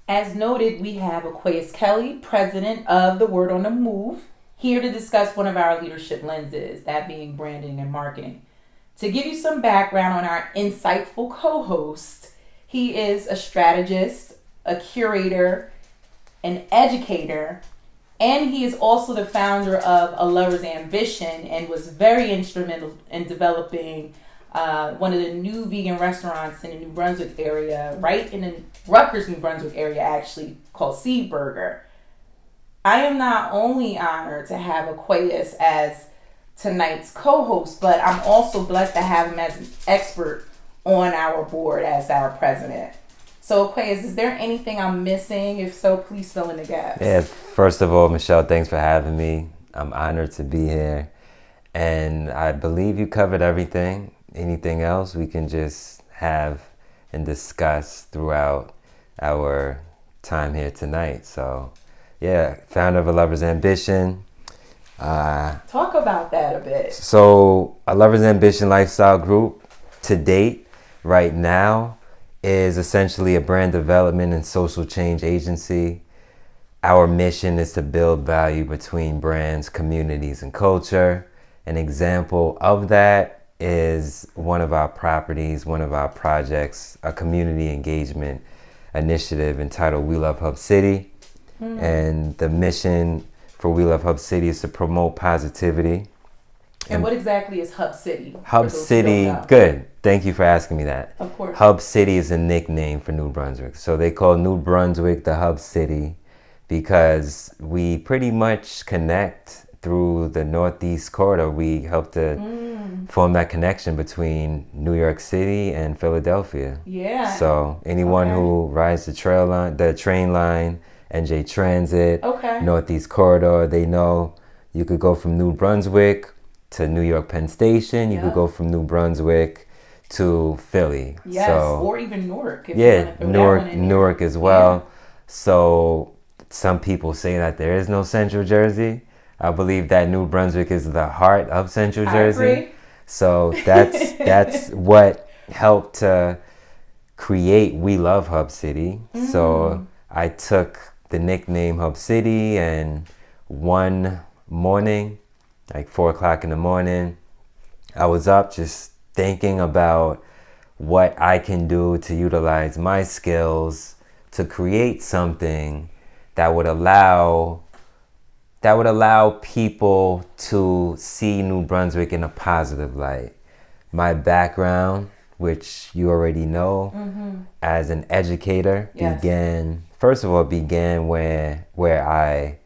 As noted, we have Aquaus Kelley, president of the Word on the Move, here to discuss one of our leadership lenses, that being branding and marketing. To give you some background on our insightful co-host, he is a strategist, a curator, an educator, and he is also the founder of A Lover's Ambition and was very instrumental in developing one of the new vegan restaurants in the New Brunswick area, right in the Rutgers, New Brunswick area, actually, called Seed Burger. I am not only honored to have Aquaus as tonight's co-host, but I'm also blessed to have him as an expert on our board as our president. So, Kway, is there anything I'm missing? If so, please fill in the gaps. Yeah, first of all, Michelle, thanks for having me. I'm honored to be here. And I believe you covered everything. Anything else we can just have and discuss throughout our time here tonight. So, yeah, founder of A Lover's Ambition. Talk about that a bit. So, A Lover's Ambition Lifestyle Group, to date, right now, is essentially a brand development and social change agency. Our mission is to build value between brands, communities, and culture. An example of that is one of our properties, one of our projects, a community engagement initiative entitled We Love Hub City. And the mission for We Love Hub City is to promote positivity. And what exactly is Hub City? Hub City, good. Thank you for asking me that. Of course. Hub City is a nickname for New Brunswick. So they call New Brunswick the Hub City because we pretty much connect through the Northeast corridor. We help to form that connection between New York City and Philadelphia. Yeah. So anyone who rides the train line, NJ Transit, Northeast corridor, they know you could go from New Brunswick to New York Penn Station. You could go from New Brunswick to Philly. Yes, so, or even Newark. Newark as well. Yeah. So some people say that there is no Central Jersey. I believe that New Brunswick is the heart of Central Jersey. I agree. So that's what helped to create We Love Hub City. So I took the nickname Hub City, and one morning, like 4 o'clock in the morning, I was up just thinking about what I can do to utilize my skills to create something that would allow people to see New Brunswick in a positive light. My background, which you already know, as an educator, began where I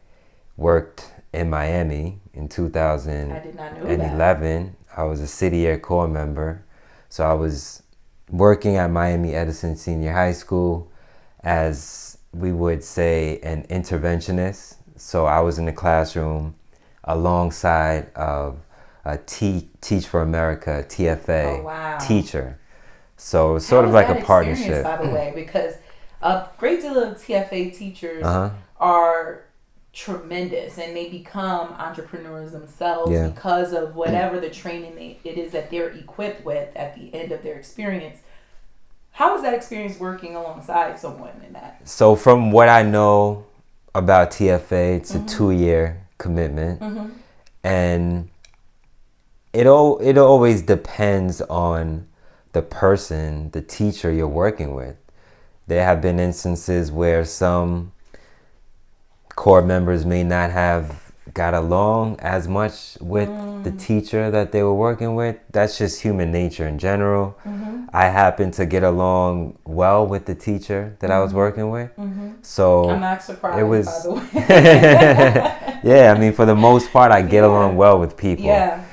worked in Miami in 2011. I was a City Year Corps member. So I was working at Miami Edison Senior High School as, we would say, an interventionist. So I was in the classroom alongside of a Teach for America, TFA teacher. So it's sort of like a partnership. By the way, because a great deal of TFA teachers are tremendous, and they become entrepreneurs themselves because of whatever the training it is that they're equipped with at the end of their experience. How was that experience working alongside someone in that? So from what I know about TFA, it's a 2-year commitment, and it always depends on the person, the teacher you're working with. There have been instances where some core members may not have got along as much with the teacher that they were working with. That's just human nature in general. I happened to get along well with the teacher that I was working with. So I'm not surprised, it was, by the way. yeah, I mean, for the most part, I get along well with people. Yeah.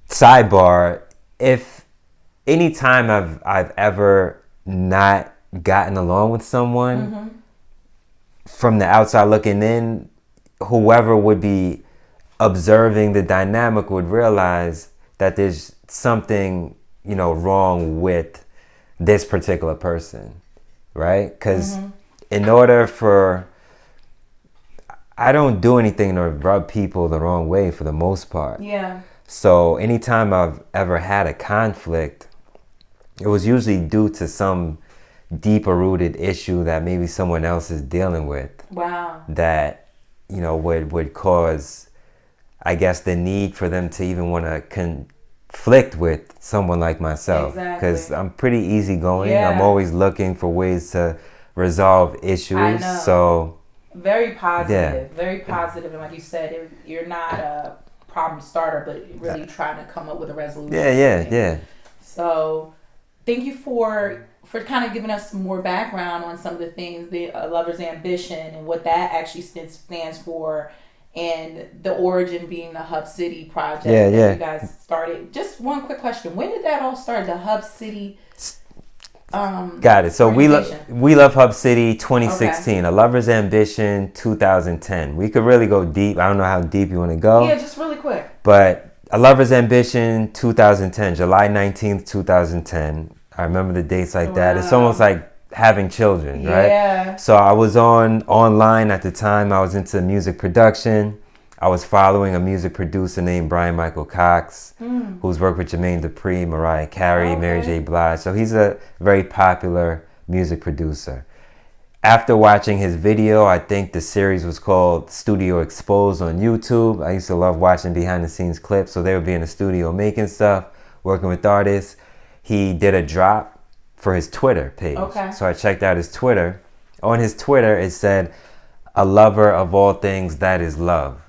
Sidebar, if any time I've ever not gotten along with someone, from the outside looking in, whoever would be observing the dynamic would realize that there's something, wrong with this particular person, right? Because in order I don't do anything to rub people the wrong way for the most part. Yeah. So anytime I've ever had a conflict, it was usually due to some deeper rooted issue that maybe someone else is dealing with. Wow. That, you know, would cause, I guess, the need for them to even want to conflict with someone like myself. Because I'm pretty easygoing. Yeah. I'm always looking for ways to resolve issues. I know. So very positive, very positive. And like you said, you're not a problem starter, but really trying to come up with a resolution. Yeah. So thank you for kind of giving us some more background on some of the things, the Lover's Ambition and what that actually stands for, and the origin being the Hub City project that you guys started. Just one quick question. When did that all start, the Hub City Got it. So we love Hub City 2016, A Lover's Ambition 2010. We could really go deep. I don't know how deep you want to go. Yeah, just really quick. But A Lover's Ambition 2010, July 19th, 2010. I remember the dates like that. It's almost like having children, right? Yeah. So I was online at the time. I was into music production. I was following a music producer named Brian Michael Cox, who's worked with Jermaine Dupri, Mariah Carey, Mary J. Blige. So he's a very popular music producer. After watching his video, I think the series was called Studio Exposed on YouTube. I used to love watching behind the scenes clips. So they would be in the studio making stuff, working with artists. He did a drop for his Twitter page. Okay. So I checked out his Twitter. On his Twitter, it said, "A lover of all things that is love."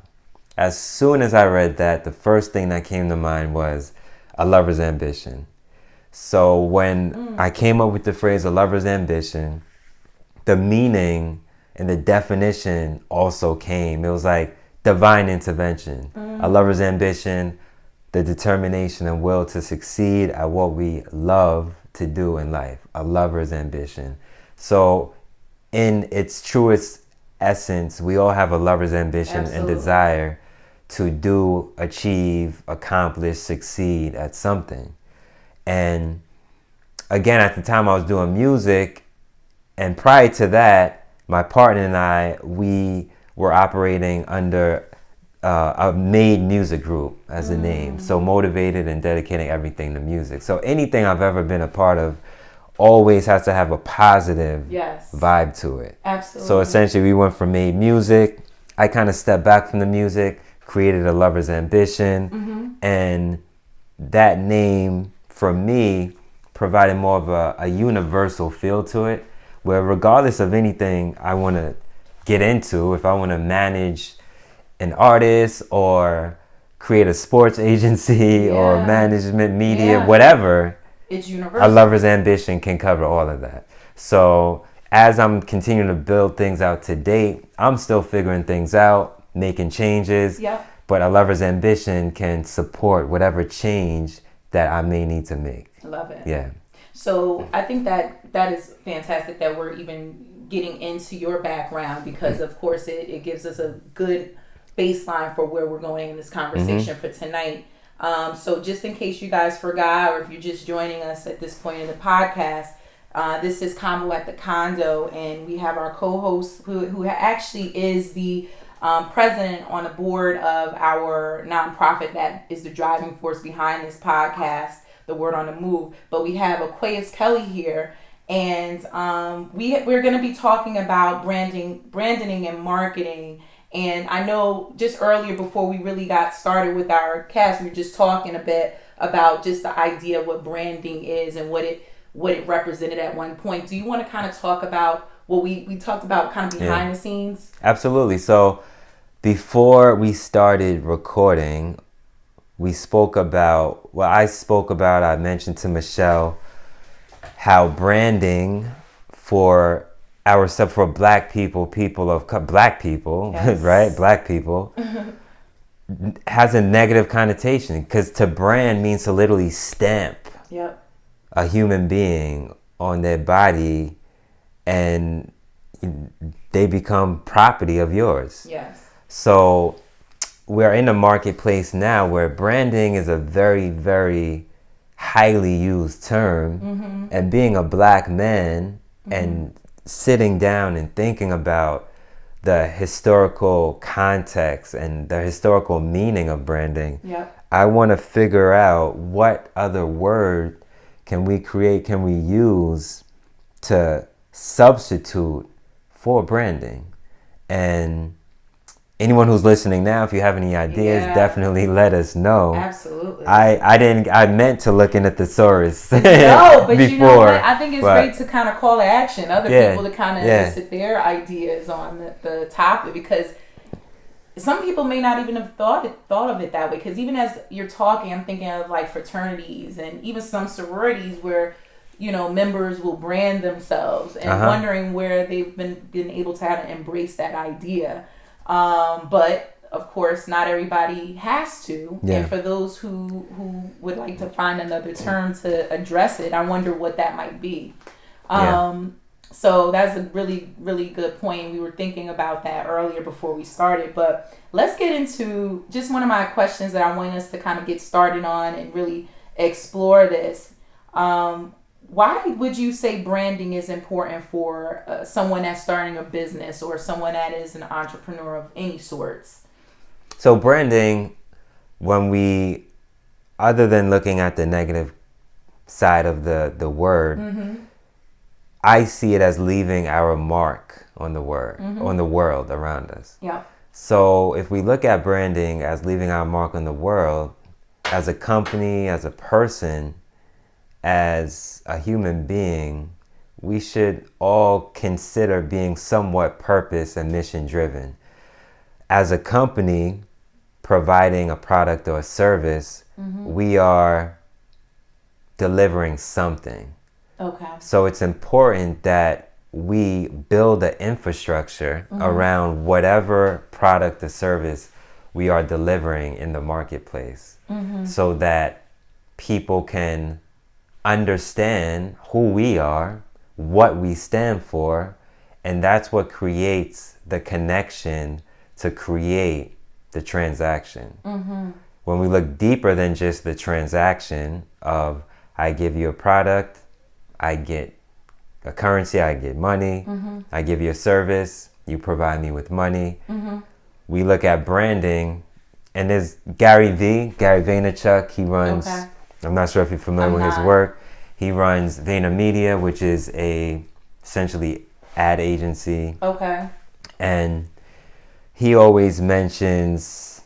As soon as I read that, the first thing that came to mind was a lover's ambition. So when I came up with the phrase a lover's ambition, the meaning and the definition also came. It was like divine intervention. A lover's ambition, the determination and will to succeed at what we love to do in life. A lover's ambition. So in its truest essence, we all have a lover's ambition and desire to do, achieve, accomplish, succeed at something. And again, at the time I was doing music, and prior to that, my partner and I, we were operating under a made music group as a name. So motivated and dedicating everything to music. So anything I've ever been a part of always has to have a positive vibe to it. Absolutely. So essentially we went from made music. I kind of stepped back from the music, created a lover's ambition, and that name for me provided more of a universal feel to it, where regardless of anything I want to get into, if I want to manage an artist or create a sports agency or management media, whatever, it's universal. A lover's ambition can cover all of that. So as I'm continuing to build things out to date, I'm still figuring things out, making changes, but a lover's ambition can support whatever change that I may need to make. I love it. Yeah. So I think that is fantastic that we're even getting into your background, because of course it gives us a good baseline for where we're going in this conversation for tonight. So just in case you guys forgot, or if you're just joining us at this point in the podcast, this is Convo at the Condo, and we have our co-host who actually is the president on the board of our nonprofit that is the driving force behind this podcast, The Word on the Move. But we have Aquaus Kelley here, and we're going to be talking about branding and marketing. And I know just earlier, before we really got started with our cast, we were just talking a bit about just the idea of what branding is and what it represented at one point. Do you want to kind of talk about what we talked about kind of behind the scenes? Absolutely. So before we started recording, I mentioned to Michelle how branding for ourselves, for black people, right? Black people, has a negative connotation, because to brand means to literally stamp a human being on their body, and they become property of yours. Yes. So we're in a marketplace now where branding is a very, very highly used term, and being a black man and sitting down and thinking about the historical context and the historical meaning of branding, I want to figure out what other word can we use to substitute for branding. And anyone who's listening now, if you have any ideas, definitely let us know. Absolutely. I meant to look in a thesaurus. No, but before, you know what? I think it's great to kind of call to action other people to kind of elicit their ideas on the topic, because some people may not even have thought of it that way. Because even as you're talking, I'm thinking of like fraternities and even some sororities where, you know, members will brand themselves and wondering where they've been able to kind of embrace that idea. But of course, not everybody has to. Yeah. And for those who would like to find another term to address it, I wonder what that might be. So that's a really, really good point. We were thinking about that earlier before we started. But let's get into just one of my questions that I want us to kind of get started on and really explore this. Why would you say branding is important for someone that's starting a business or someone that is an entrepreneur of any sorts? So branding, other than looking at the negative side of the word, I see it as leaving our mark on the on the world around us. Yeah. So if we look at branding as leaving our mark on the world, as a company, as a person, as a human being, we should all consider being somewhat purpose and mission driven. As a company providing a product or a service, we are delivering something. Okay. So it's important that we build an infrastructure around whatever product or service we are delivering in the marketplace, so that people can understand who we are, what we stand for, and that's what creates the connection to create the transaction. When we look deeper than just the transaction of I give you a product, I get a currency, I get money, I give you a service, you provide me with money. We look at branding, and there's Gary Vaynerchuk, he runs, I'm not sure if you're familiar with his work. He runs VaynerMedia, which is essentially ad agency. Okay. And he always mentions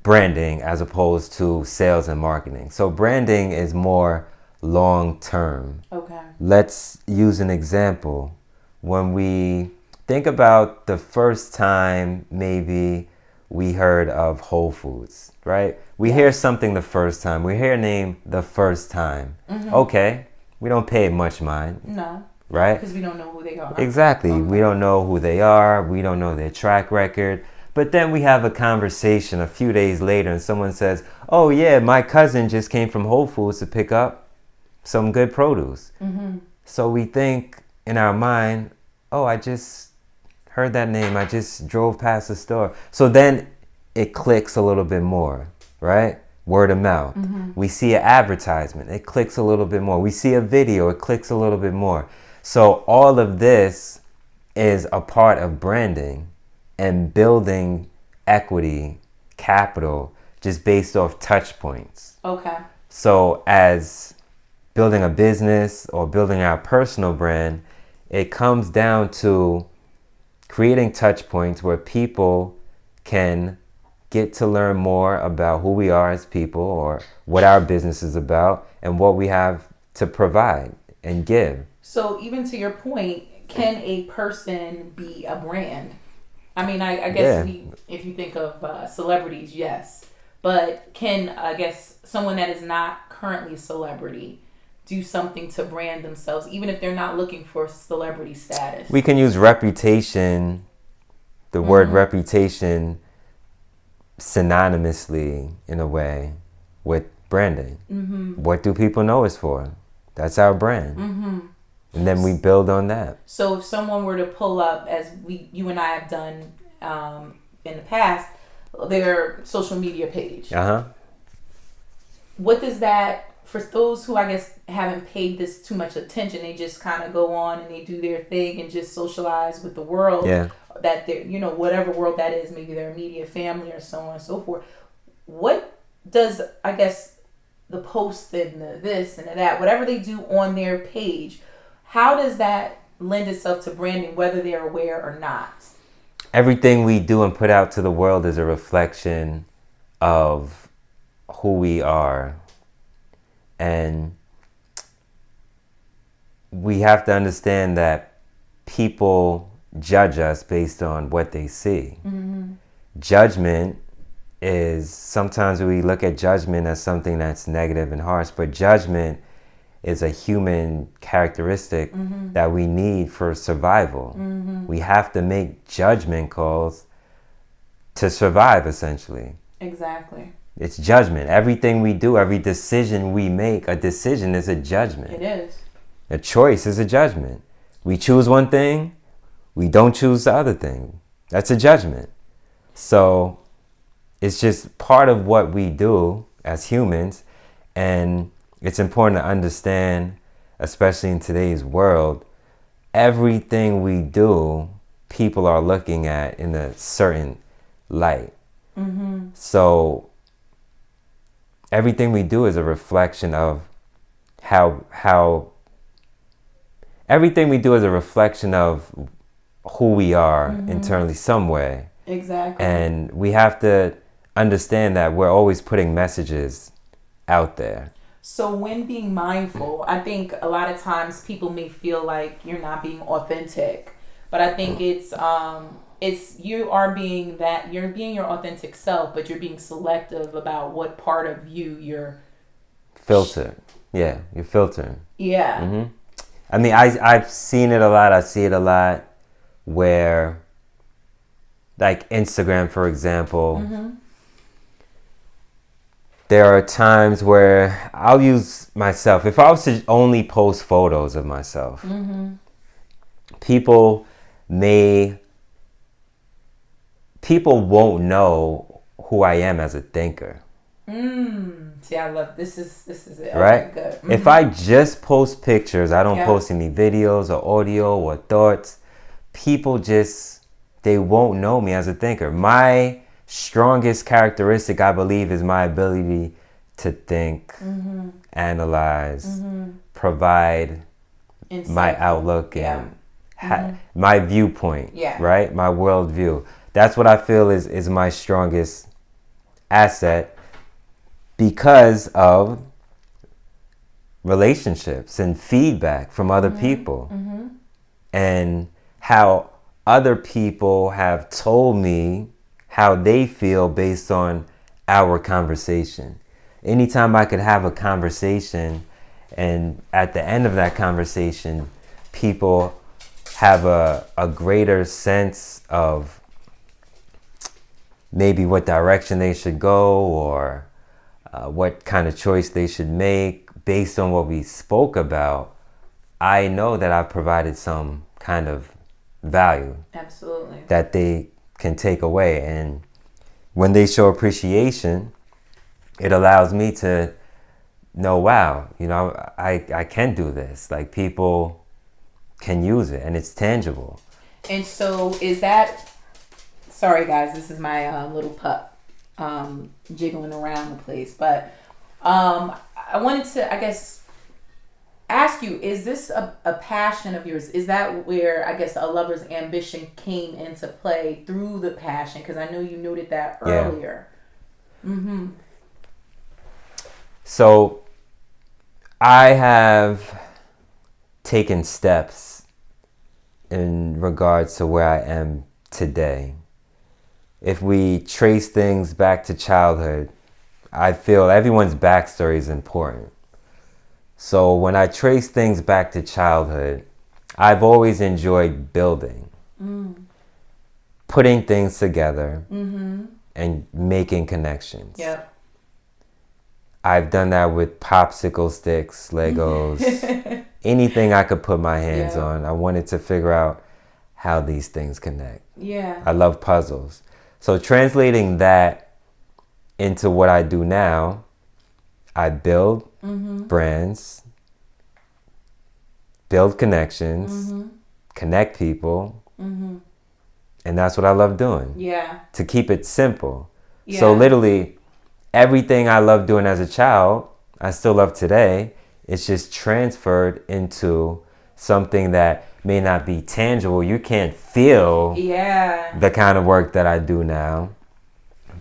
branding as opposed to sales and marketing. So branding is more long term. Okay. Let's use an example. When we think about the first time maybe we heard of Whole Foods, right? We hear something the first time. We hear a name the first time. Okay, we don't pay much mind. No. Right? Because we don't know who they are. Exactly. Okay. We don't know who they are. We don't know their track record. But then we have a conversation a few days later and someone says, oh yeah, my cousin just came from Whole Foods to pick up some good produce. So we think in our mind, oh, I just heard that name. I just drove past the store. So then it clicks a little bit more, right? Word of mouth. We see an advertisement. It clicks a little bit more. We see a video. It clicks a little bit more. So all of this is a part of branding and building equity, capital, just based off touch points. Okay. So as building a business or building our personal brand, it comes down to creating touch points where people can get to learn more about who we are as people or what our business is about and what we have to provide and give. So even to your point, can a person be a brand? I mean, I guess if you think of celebrities, yes. But can, I guess, someone that is not currently a celebrity do something to brand themselves, even if they're not looking for celebrity status? We can use reputation, the word reputation, synonymously in a way with branding. What do people know us for? That's our brand. And then we build on that. So if someone were to pull up, as you and I have done in the past, their social media page. What does that, for those who I guess haven't paid this too much attention, they just kind of go on and they do their thing and just socialize with the world. That they're, you know, whatever world that is, maybe their immediate family or so on and so forth. What does, I guess, the post and the this and the that, whatever they do on their page, how does that lend itself to branding, whether they're aware or not? Everything we do and put out to the world is a reflection of who we are. And we have to understand that people judge us based on what they see. Mm-hmm. Judgment is, sometimes we look at judgment as something that's negative and harsh, but judgment is a human characteristic mm-hmm. that we need for survival. Mm-hmm. We have to make judgment calls to survive, essentially. Exactly. It's judgment. Everything we do, every decision we make, a decision is a judgment. It is. A choice is a judgment. We choose one thing, we don't choose the other thing. That's a judgment. So it's just part of what we do as humans, and it's important to understand, especially in today's world, everything we do, people are looking at in a certain light. Mm-hmm. So everything we do is a reflection of how everything we do is a reflection of who we are mm-hmm. internally, some way. Exactly. And we have to understand that we're always putting messages out there. So when being mindful, I think a lot of times people may feel like you're not being authentic, but I think it's you're being your authentic self, but you're being selective about what part of you're filter. Yeah, you're filtering. Yeah. Mm-hmm. I mean, I've seen it a lot. I see it a lot where, like Instagram, for example, mm-hmm. there are times where I'll use myself. If I was to only post photos of myself, mm-hmm. people won't know who I am as a thinker. See, I love this. Is it right? Okay, good. Mm-hmm. If I just post pictures, I don't post any videos or audio or thoughts, people they won't know me as a thinker. My strongest characteristic, I believe, is my ability to think, mm-hmm. analyze, mm-hmm. provide insight. My outlook and mm-hmm. My viewpoint, right? My worldview. That's what I feel is my strongest asset because of relationships and feedback from other mm-hmm. people mm-hmm. and how other people have told me how they feel based on our conversation. Anytime I could have a conversation and at the end of that conversation, people have a greater sense of maybe what direction they should go or what kind of choice they should make based on what we spoke about, I know that I've provided some kind of value. Absolutely. That they can take away. And when they show appreciation, it allows me to know, wow, I can do this. Like, people can use it and it's tangible. And so is that, sorry guys, this is my little pup jiggling around the place, but I wanted to, I guess, ask you, is this a passion of yours? Is that where, I guess, a lover's ambition came into play through the passion? Because I know you noted that earlier. Yeah. Mm-hmm. So I have taken steps in regards to where I am today. If we trace things back to childhood, I feel everyone's backstory is important. So when I trace things back to childhood, I've always enjoyed building, putting things together, mm-hmm. and making connections. Yep. I've done that with popsicle sticks, Legos, anything I could put my hands on. I wanted to figure out how these things connect. Yeah. I love puzzles. So translating that into what I do now, I build mm-hmm. brands, build connections, mm-hmm. connect people, mm-hmm. and that's what I love doing. Yeah. To keep it simple. Yeah. So literally, everything I loved doing as a child, I still love today. It's just transferred into something that may not be tangible. You can't feel the kind of work that I do now,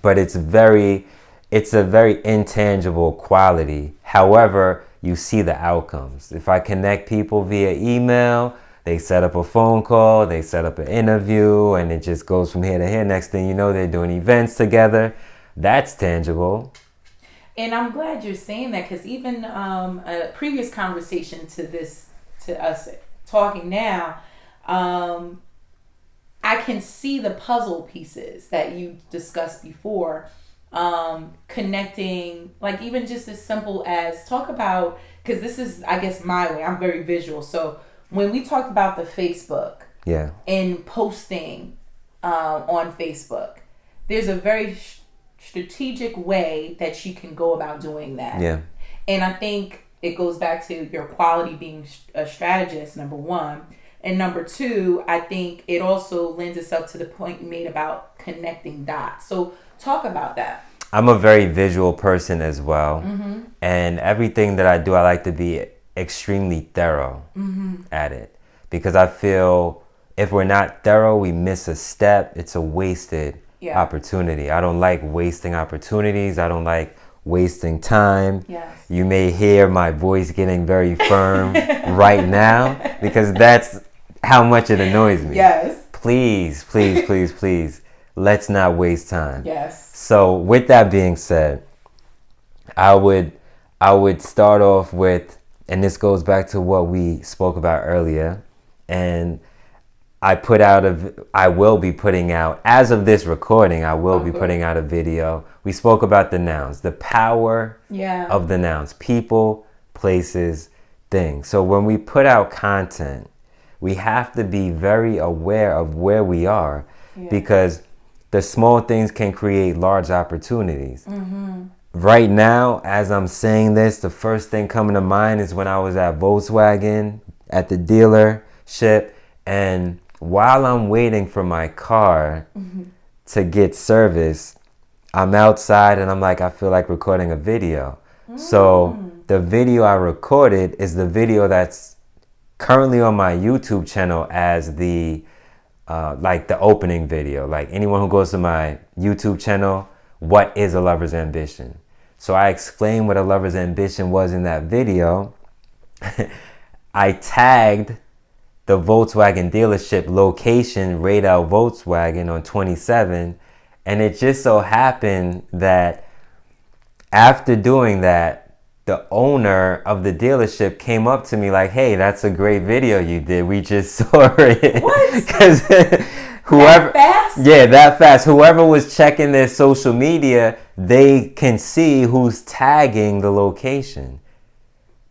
but it's a very intangible quality. However, you see the outcomes. If I connect people via email, they set up a phone call, they set up an interview, and it just goes from here to here. Next thing you know, they're doing events together. That's tangible. And I'm glad you're saying that, because even a previous conversation to us talking now, I can see the puzzle pieces that you discussed before, connecting, like even just as simple as talk about, because this is, I guess, my way. I'm very visual. So when we talked about the Facebook and posting on Facebook, there's a very strategic way that you can go about doing that. Yeah. And I think it goes back to your quality being a strategist, number one. And number two, I think it also lends itself to the point you made about connecting dots. So talk about that. I'm a very visual person as well. Mm-hmm. And everything that I do, I like to be extremely thorough at it. Because I feel if we're not thorough, we miss a step. It's a wasted opportunity. I don't like wasting opportunities. I don't like wasting time. Yes. You may hear my voice getting very firm right now, because that's how much it annoys me. Yes. Please, please, please, please, let's not waste time. Yes. So with that being said, I would start off with, and this goes back to what we spoke about earlier, and I will be putting out, as of this recording, I will be putting out a video. We spoke about the nouns, the power of the nouns, people, places, things. So when we put out content, we have to be very aware of where we are, because the small things can create large opportunities. Mm-hmm. Right now, as I'm saying this, the first thing coming to mind is when I was at Volkswagen at the dealership, and while I'm waiting for my car to get serviced, I'm outside and I'm like, I feel like recording a video. So the video I recorded is the video that's currently on my YouTube channel as the like the opening video. Like anyone who goes to my YouTube channel, what is a lover's ambition? So I explained what a lover's ambition was in that video. I tagged the Volkswagen dealership location, Radel Volkswagen on 27. And it just so happened that after doing that, the owner of the dealership came up to me like, hey, that's a great video you did. We just saw it. What? Because whoever, that fast? Yeah, that fast. Whoever was checking their social media, they can see who's tagging the location.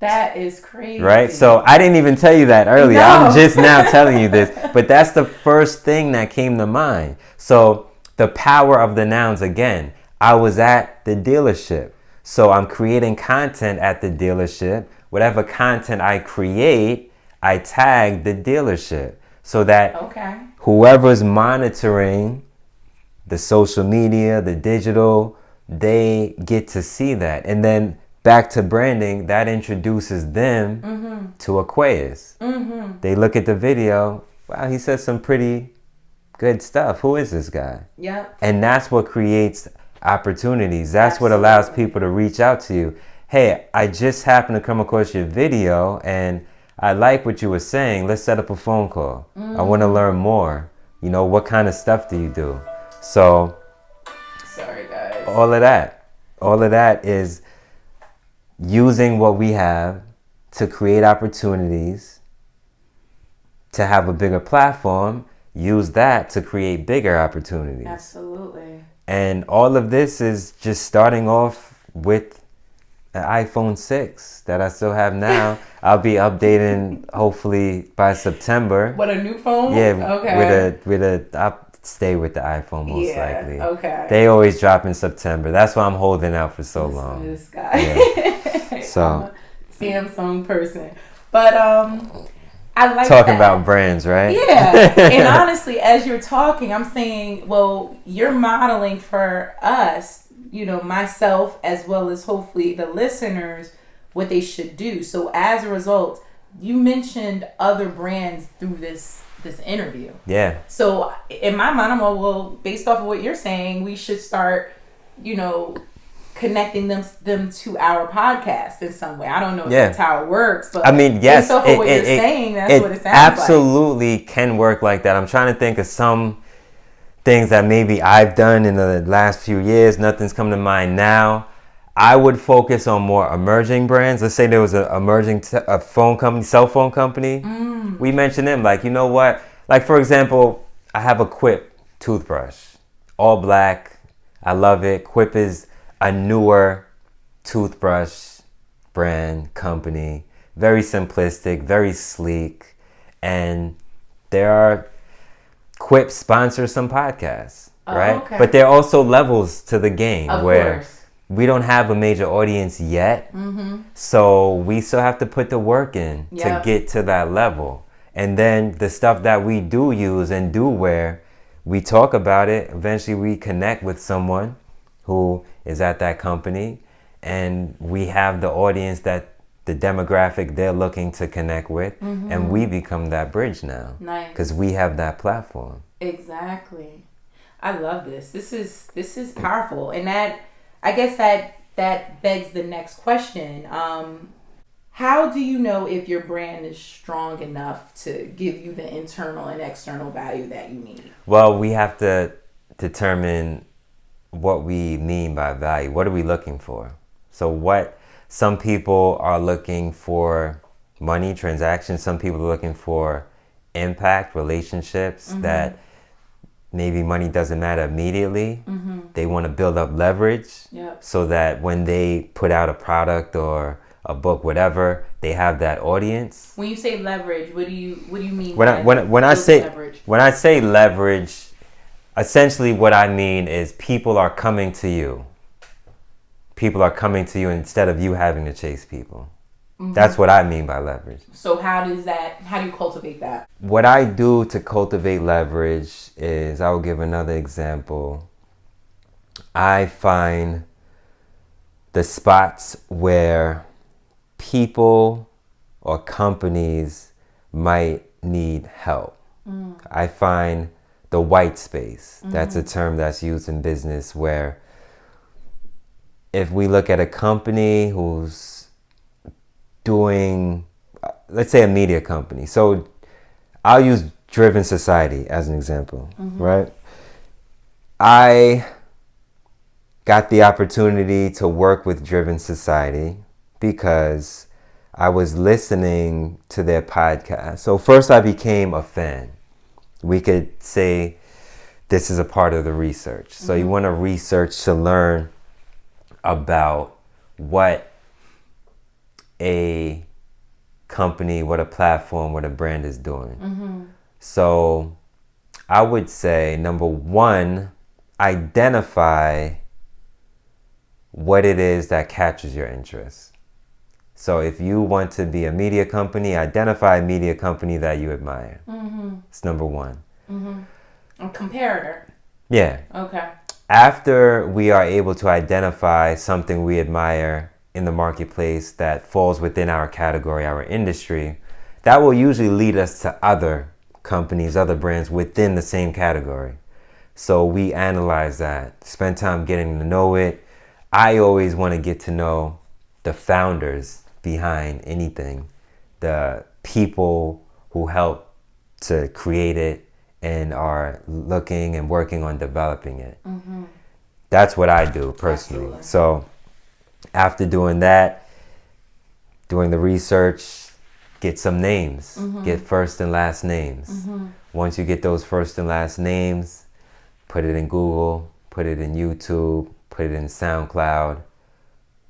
That is crazy. Right? So I didn't even tell you that earlier. No. I'm just now telling you this. But that's the first thing that came to mind. So the power of the nouns again. I was at the dealership. So I'm creating content at the dealership. Whatever content I create, I tag the dealership. So that whoever's monitoring the social media, the digital, they get to see that. And then back to branding, that introduces them to Aquaus. They look at the video, wow, he says some pretty good stuff. Who is this guy? Yeah. And that's what creates opportunities. That's what allows people to reach out to you. Hey, I just happened to come across your video and I like what you were saying. Let's set up a phone call. I want to learn more. You know, what kind of stuff do you do? So, sorry guys. All of that is using what we have to create opportunities, to have a bigger platform, use that to create bigger opportunities. Absolutely. And all of this is just starting off with an iPhone 6 that I still have now. I'll be updating hopefully by September. What, a new phone? Yeah. Okay. I'll stay with the iPhone most likely. Okay. They always drop in September. That's why I'm holding out for so long. This guy. Yeah. So I'm a Samsung person. But I like talking that. about brands, right? Yeah. And honestly, as you're talking, I'm saying, well, you're modeling for us, you know, myself, as well as hopefully the listeners, what they should do. So as a result, you mentioned other brands through this interview. Yeah. So in my mind, I'm like, well, based off of what you're saying, we should start, connecting them to our podcast in some way. I don't know if that's how it works, but I mean, yes, based off of what you're saying, that's what it sounds like. Absolutely can work like that. I'm trying to think of some things that maybe I've done in the last few years. Nothing's come to mind now. I would focus on more emerging brands. Let's say there was an emerging cell phone company. We mentioned them. Like, you know what? Like, for example, I have a Quip toothbrush. All black. I love it. Quip is a newer toothbrush brand company. Very simplistic, very sleek. And Quip sponsors some podcasts, right? Okay. But there are also levels to the game of where... course. We don't have a major audience yet, so we still have to put the work in to get to that level. And then the stuff that we do use and do wear, we talk about it. Eventually we connect with someone who is at that company, and we have the audience that the demographic they're looking to connect with, and we become that bridge now. Nice. Because we have that platform. Exactly. I love this. This is powerful. And that, I guess that begs the next question. How do you know if your brand is strong enough to give you the internal and external value that you need? Well, we have to determine what we mean by value. What are we looking for? So some people are looking for money, transactions. Some people are looking for impact, relationships that maybe money doesn't matter immediately. They want to build up leverage so that when they put out a product or a book, whatever, they have that audience. When you say leverage, what do you mean? When I say leverage, essentially what I mean is people are coming to you. People are coming to you instead of you having to chase people. That's what I mean by leverage. So how do you cultivate that? What I do to cultivate leverage is, I will give another example. I find the spots where people or companies might need help. I find the white space. That's a term that's used in business, where if we look at a company who's doing, let's say, a media company. So I'll use Driven Society as an example, right? I got the opportunity to work with Driven Society because I was listening to their podcast. So first I became a fan. We could say this is a part of the research. So you want to research to learn about what a company, what a platform, what a brand is doing. So I would say, number one, identify what it is that catches your interest. So if you want to be a media company, identify a media company that you admire. It's number one. A comparator. Yeah. Okay. After we are able to identify something we admire in the marketplace that falls within our category, our industry, that will usually lead us to other companies, other brands within the same category. So we analyze that, spend time getting to know it. I always want to get to know the founders behind anything, the people who help to create it and are looking and working on developing it. That's what I do personally. Absolutely. So after doing that, doing the research, get some names, get first and last names. Once you get those first and last names, put it in Google, put it in YouTube, put it in SoundCloud,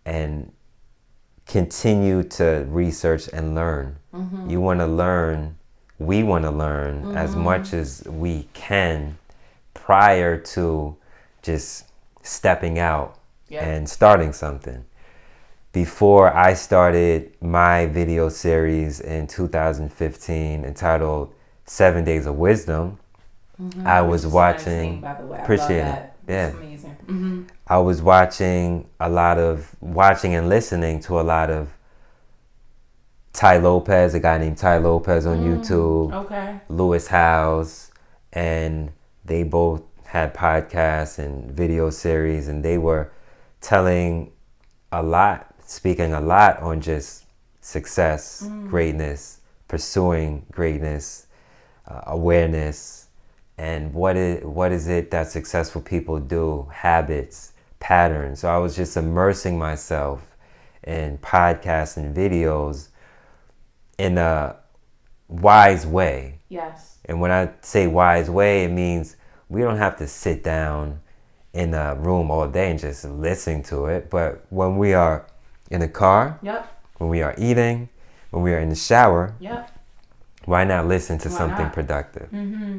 and continue to research and learn. You want to learn, we want to learn as much as we can prior to just stepping out and starting something. Before I started my video series in 2015 entitled 7 Days of Wisdom, I was watching, by the way. appreciate I love it. that. It's amazing. I was watching and listening to a lot of a guy named Ty Lopez on YouTube. Okay. Lewis Howes, and they both had podcasts and video series, and they were speaking a lot on just success, greatness, pursuing greatness, awareness, and what is it that successful people do, habits, patterns. So I was just immersing myself in podcasts and videos in a wise way. Yes. And when I say wise way, it means we don't have to sit down in a room all day and just listen to it. But when we are in the car, when we are eating, when we are in the shower, why not listen to something productive,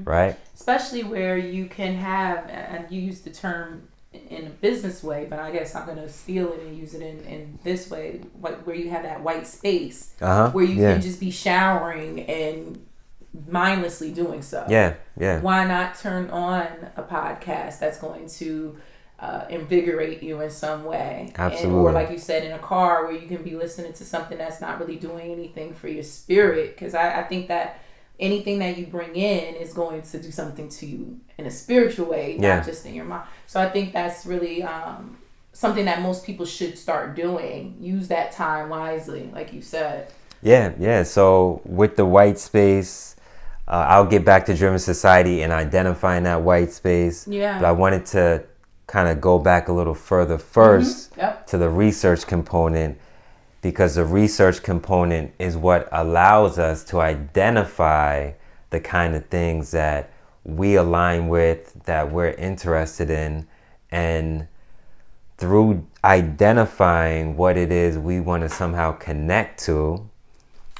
right? Especially where you can have, and you use the term in a business way, but I guess I'm going to steal it and use it in this way, where you have that white space, where you can just be showering and mindlessly doing so. Why not turn on a podcast that's going to invigorate you in some way? Absolutely. Or like you said, in a car where you can be listening to something that's not really doing anything for your spirit, because I think that anything that you bring in is going to do something to you in a spiritual way, not just in your mind. So I think that's really something that most people should start doing. Use that time wisely, like you said. So with the white space, I'll get back to Driven Society and identifying that white space. But I wanted to kind of go back a little further first to the research component, because the research component is what allows us to identify the kind of things that we align with, that we're interested in, and through identifying what it is we want to somehow connect to,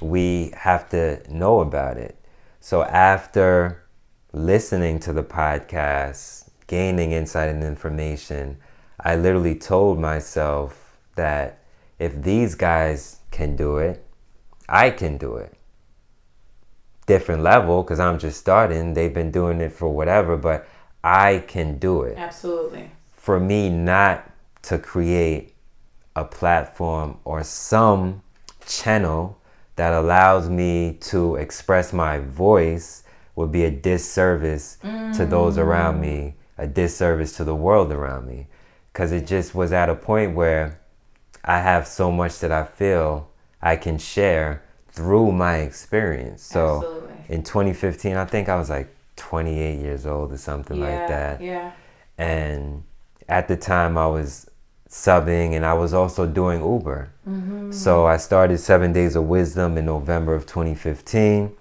we have to know about it. So after listening to the podcast, gaining insight and information, I literally told myself that if these guys can do it, I can do it. Different level, because I'm just starting. They've been doing it for whatever, but I can do it. Absolutely. For me not to create a platform or some channel that allows me to express my voice would be a disservice to those around me, a disservice to the world around me. Because it just was at a point where I have so much that I feel I can share through my experience. So in 2015, I think I was like 28 years old or something like that. And at the time I was subbing, and I was also doing Uber. So I started 7 Days of Wisdom in November of 2015.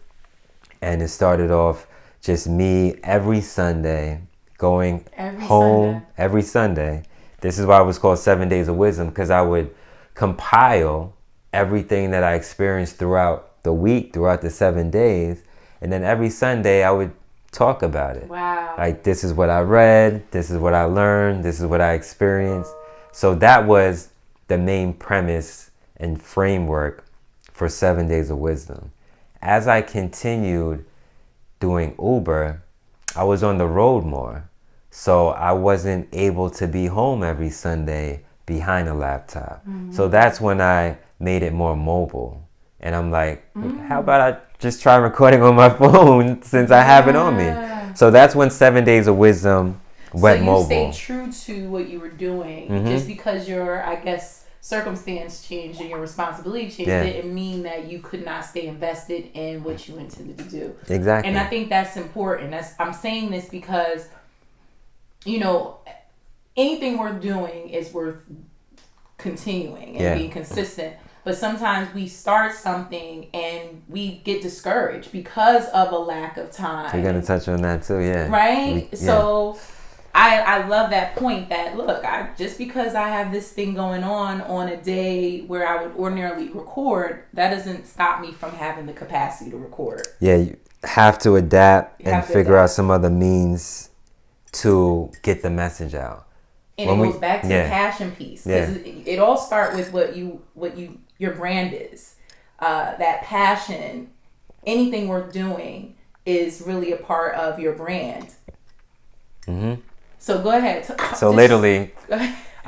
And it started off just me every Sunday going home every Sunday. This is why it was called 7 Days of Wisdom, because I would compile everything that I experienced throughout the week, throughout the 7 days. And then every Sunday I would talk about it. Wow. Like, this is what I read, this is what I learned, this is what I experienced. So that was the main premise and framework for 7 Days of Wisdom. As I continued doing Uber, I was on the road more. So I wasn't able to be home every Sunday behind a laptop. So that's when I made it more mobile. And I'm like, how about I just try recording on my phone since I have it on me? So that's when 7 Days of Wisdom went mobile. So you stayed true to what you were doing. Just because your, I guess, circumstance changed and your responsibility changed didn't mean that you could not stay invested in what you intended to do. Exactly. And I think that's important. I'm saying this because, you know, anything worth doing is worth continuing and being consistent. But sometimes we start something and we get discouraged because of a lack of time. We're going to touch on that too, Right? So I love that point that, look, just because I have this thing going on a day where I would ordinarily record, that doesn't stop me from having the capacity to record. Yeah, you have to adapt and figure out some other means to get the message out. And it goes back to the passion piece. Because it all starts with what your brand is. That passion, anything worth doing is really a part of your brand. So go ahead. So literally,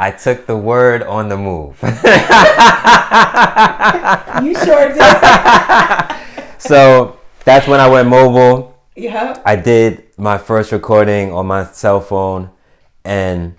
I took the word on the move. You sure did. So that's when I went mobile. Yeah. I did my first recording on my cell phone, and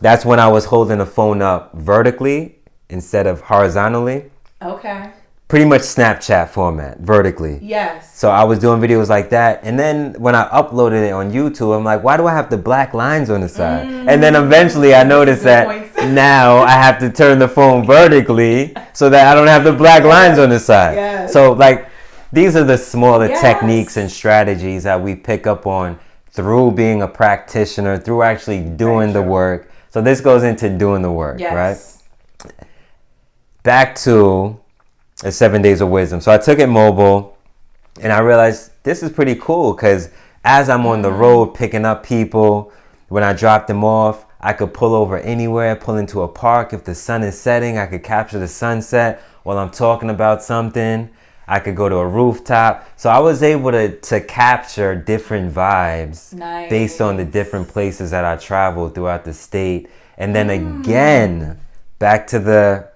that's when I was holding the phone up vertically instead of horizontally. Okay. Pretty much Snapchat format, vertically. Yes. So I was doing videos like that. And then when I uploaded it on YouTube, I'm like, why do I have the black lines on the side? And then eventually I noticed that now I have to turn the phone vertically so that I don't have the black lines on the side. Yes. So like, these are the smaller techniques and strategies that we pick up on through being a practitioner, through actually doing the work. So this goes into doing the work, right? Back to the 7 Days of Wisdom. So I took it mobile, and I realized this is pretty cool because as I'm on the road picking up people, when I drop them off, I could pull over anywhere, pull into a park. If the sun is setting, I could capture the sunset while I'm talking about something. I could go to a rooftop. So I was able to capture different vibes based on the different places that I traveled throughout the state. And then again, back to the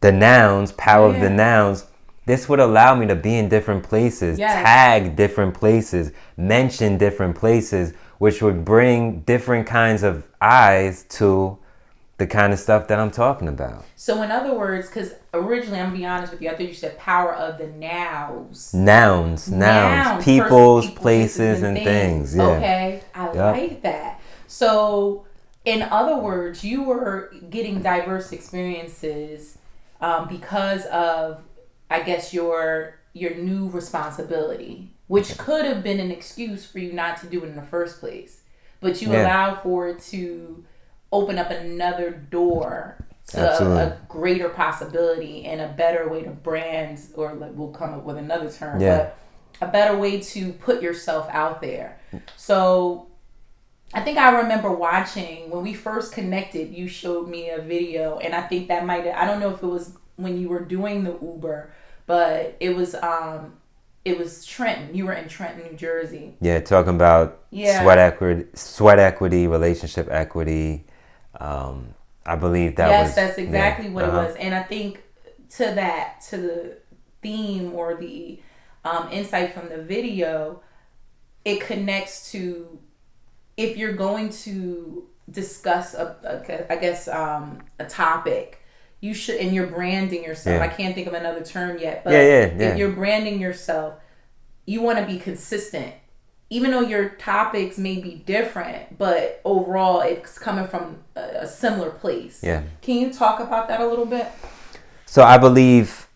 nouns, power of the nouns. This would allow me to be in different places, tag different places, mention different places, which would bring different kinds of eyes to the kind of stuff that I'm talking about. So in other words, because originally, I'm going to be honest with you, I thought you said power of the nouns. Nouns. Peoples, places, and things. Yeah. Okay, I like that. So in other words, you were getting diverse experiences because of, I guess, your new responsibility, which could have been an excuse for you not to do it in the first place. But you allowed for it to open up another door to a greater possibility and a better way to brand, or we'll come up with another term, but a better way to put yourself out there. So I think I remember watching when we first connected, you showed me a video, and I think that I don't know if it was when you were doing the Uber, but it was Trenton. You were in Trenton, New Jersey. Yeah, talking about sweat equity, relationship equity. I believe that was... Yes, that's exactly what it was. And I think to the theme or the insight from the video, it connects to, if you're going to discuss a topic, you should, and you're branding yourself. I can't think of another term yet, but if you're branding yourself, you want to be consistent. Even though your topics may be different, but overall it's coming from a similar place. Yeah. Can you talk about that a little bit? So I believe,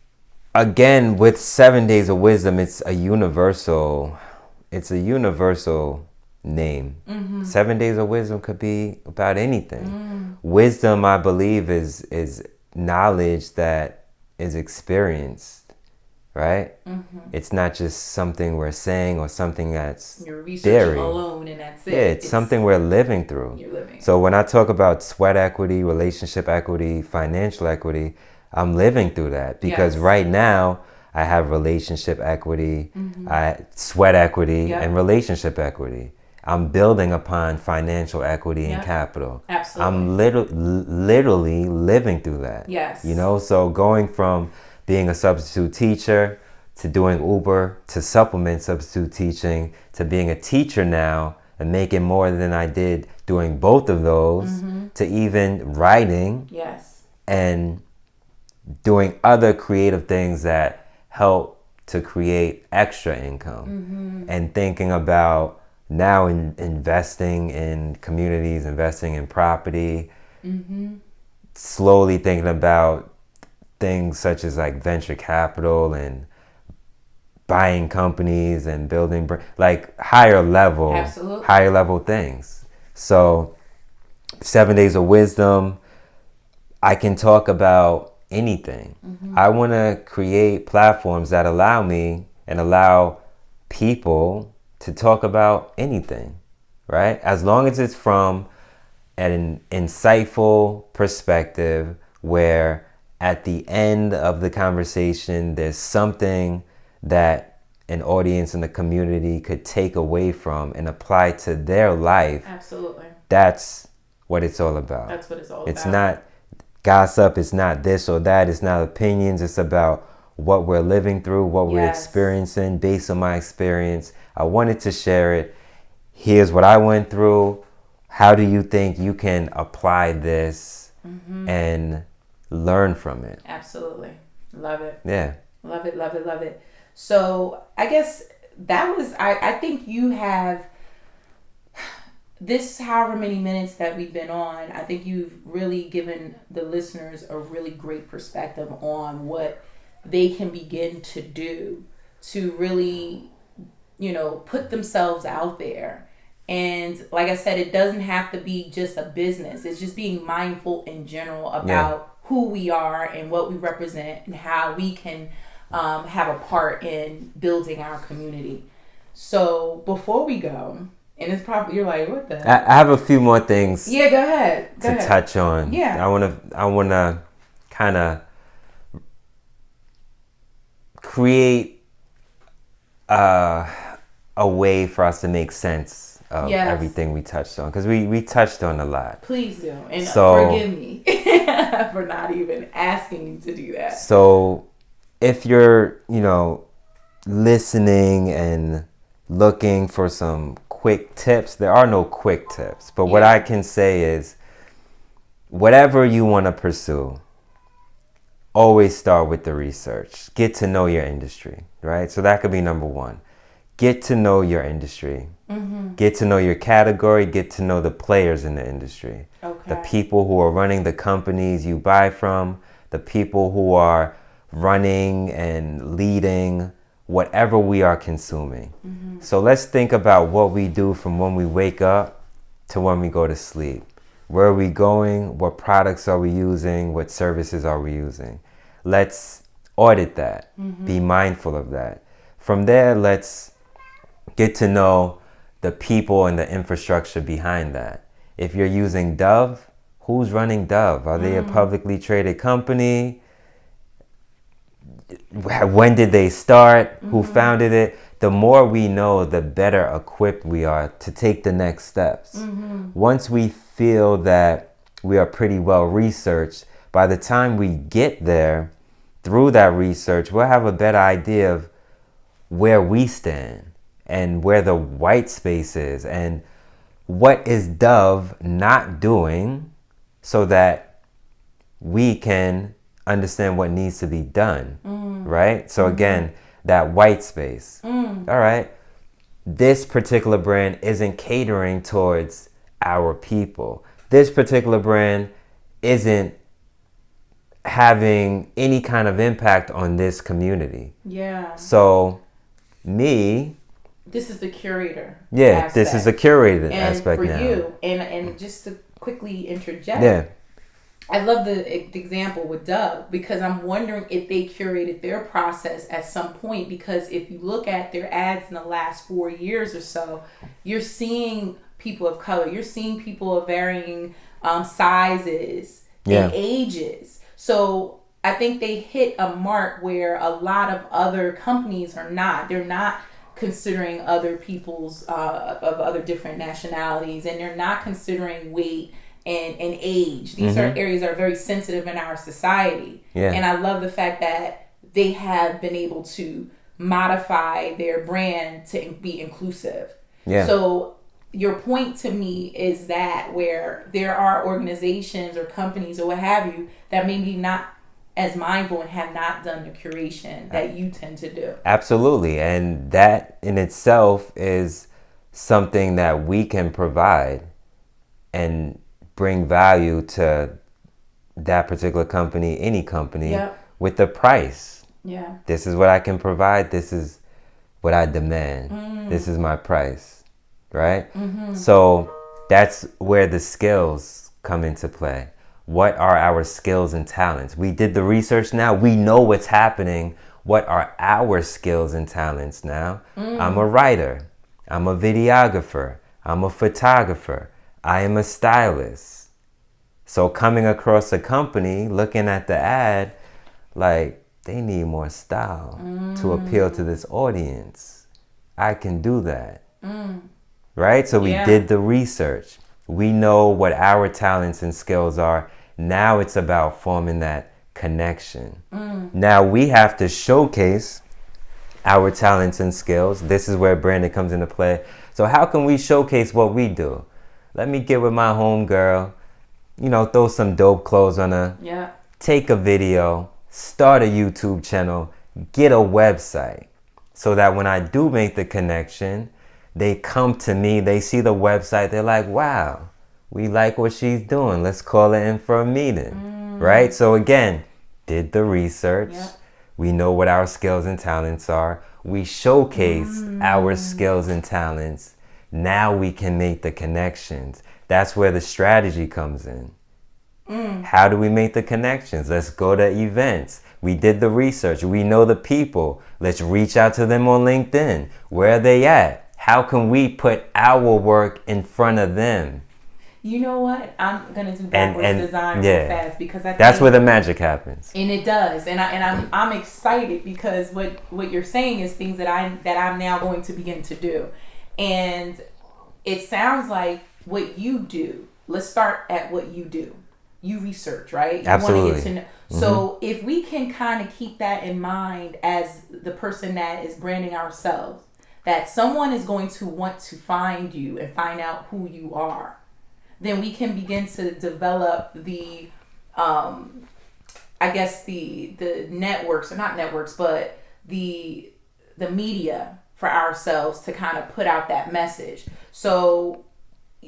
again, with 7 Days of Wisdom, it's a universal name. 7 Days of Wisdom could be about anything. Wisdom, I believe, is knowledge that is experienced. Right? It's not just something we're saying or something that's you're researching alone and that's it. Yeah, it's something we're living through. You're living. So when I talk about sweat equity, relationship equity, financial equity, I'm living through that because right now I have relationship equity, sweat equity, and relationship equity. I'm building upon financial equity and capital. Absolutely. I'm literally living through that. Yes. You know, so going from being a substitute teacher, to doing Uber, to supplement substitute teaching, to being a teacher now and making more than I did doing both of those, to even writing and doing other creative things that help to create extra income, and thinking about now investing in communities, investing in property, slowly thinking about things such as like venture capital and buying companies and building like higher level things. So 7 Days of Wisdom, I can talk about anything. I want to create platforms that allow me and allow people to talk about anything, right? As long as it's from an insightful perspective where at the end of the conversation, there's something that an audience in the community could take away from and apply to their life. Absolutely. That's what it's all about. That's what it's all It's about. not gossip. It's not this or that. It's not opinions. It's about what we're living through, what we're experiencing based on my experience. I wanted to share it. Here's what I went through. How do you think you can apply this and learn from it? Absolutely. Love it. Yeah. Love it, love it, love it. So I guess that was, I think you have this however many minutes that we've been on, I think you've really given the listeners a really great perspective on what they can begin to do to really, put themselves out there. And like I said, it doesn't have to be just a business. It's just being mindful in general about who we are and what we represent and how we can have a part in building our community. So before we go, and it's probably, you're like, what the? I have a few more things. Yeah, go ahead. To touch on. Yeah. I wanna kind of create a way for us to make sense of everything we touched on, because we touched on a lot. Please do, and so, forgive me for not even asking you to do that. So, if you're listening and looking for some quick tips, there are no quick tips, but what I can say is, whatever you want to pursue, always start with the research. Get to know your industry, right? So that could be number one. Get to know your industry. Get to know your category. Get to know the players in the industry. Okay. The people who are running the companies you buy from, the people who are running and leading whatever we are consuming. So let's think about what we do from when we wake up to when we go to sleep. Where are we going? What products are we using? What services are we using? Let's audit that. Be mindful of that. From there, let's get to know the people and the infrastructure behind that. If you're using Dove, who's running Dove? Are they a publicly traded company? When did they start? Who founded it? The more we know, the better equipped we are to take the next steps. Once we feel that we are pretty well researched, by the time we get there, through that research, we'll have a better idea of where we stand and where the white space is and what is Dove not doing, so that we can understand what needs to be done, right? So again, that white space. All right, this particular brand isn't catering towards our people. This particular brand isn't having any kind of impact on this community. Yeah. So this is the curator. Yeah, aspect. This is a curated and aspect for now. You, and just to quickly interject. Yeah. I love the example with Dove, because I'm wondering if they curated their process at some point, because if you look at their ads in the last 4 years or so, you're seeing people of color, you're seeing people of varying sizes and ages. So I think they hit a mark where a lot of other companies are not. They're not considering other people's of other different nationalities, and they're not considering weight and age. These are areas that are very sensitive in our society. Yeah. And I love the fact that they have been able to modify their brand to be inclusive. Yeah. So your point to me is that where there are organizations or companies or what have you that maybe not as mindful and have not done the curation that you tend to do. Absolutely. And that in itself is something that we can provide and bring value to that particular company, any company, with the price. Yeah. This is what I can provide. This is what I demand. This is my price, right? So that's where the skills come into play. What are our skills and talents? We did the research now. We know what's happening. What are our skills and talents now? I'm a writer. I'm a videographer. I'm a photographer. I am a stylist. So coming across a company, looking at the ad, like, they need more style to appeal to this audience. I can do that. Right? So we did the research. We know what our talents and skills are. Now it's about forming that connection. Now we have to showcase our talents and skills. This is where branding comes into play. So how can we showcase what we do? Let me get with my homegirl, throw some dope clothes on her, take a video, start a YouTube channel, get a website, so that when I do make the connection, they come to me, they see the website, they're like, wow, we like what she's doing. Let's call her in for a meeting, right? So again, did the research. We know what our skills and talents are. We showcase our skills and talents. Now we can make the connections. That's where the strategy comes in. How do we make the connections? Let's go to events. We did the research. We know the people. Let's reach out to them on LinkedIn. Where are they at? How can we put our work in front of them? You know what? I'm gonna do backwards design real fast, because I think that's where the magic happens. And it does. And I'm excited, because what you're saying is things that I'm now going to begin to do. And it sounds like what you do. Let's start at what you do. You research, right? You Absolutely. Want to get to know. So if we can kind of keep that in mind as the person that is branding ourselves, that someone is going to want to find you and find out who you are, then we can begin to develop the, the networks, or not networks, but the media for ourselves to kind of put out that message. So,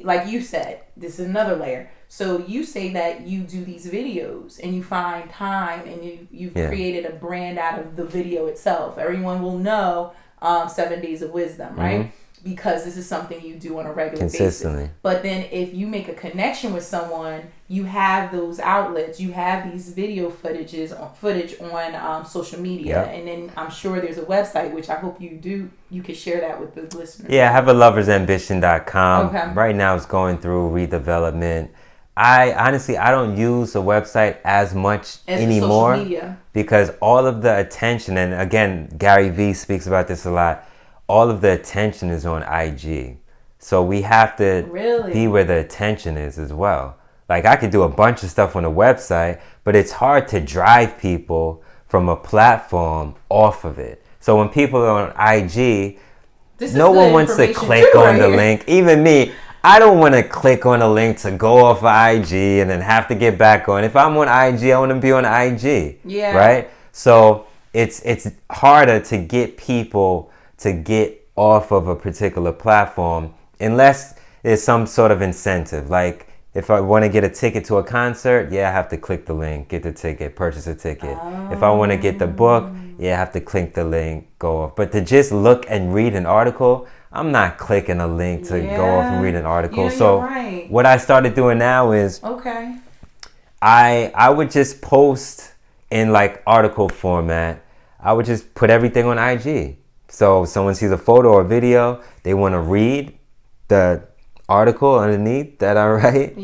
like you said, this is another layer. So you say that you do these videos and you find time, and you've created a brand out of the video itself. Everyone will know 7 Days of Wisdom, right? Because this is something you do on a regular consistently basis. But then if you make a connection with someone, you have those outlets, you have these video footage on social media. And then I'm sure there's a website, which I hope you can share that with the listeners. Yeah, I have a loversambition.com. Okay. Right now it's going through redevelopment. I don't use the website as much anymore, social media, because all of the attention, and again, Gary Vee speaks about this a lot, all of the attention is on IG. So we have to be where the attention is as well. Like, I could do a bunch of stuff on the website, but it's hard to drive people from a platform off of it. So when people are on IG, no one wants to click on the link. Even me, I don't want to click on a link to go off of IG and then have to get back on. If I'm on IG, I want to be on IG. Yeah. Right? So it's harder to get people to get off of a particular platform unless there's some sort of incentive. Like, if I want to get a ticket to a concert, I have to click the link, get the ticket, purchase a ticket. If I want to get the book, I have to click the link, go off. But to just look and read an article, I'm not clicking a link to go off and read an article. So what I started doing now is I would just post in like article format. I would just put everything on IG. So if someone sees a photo or video, they want to read the article underneath that I write,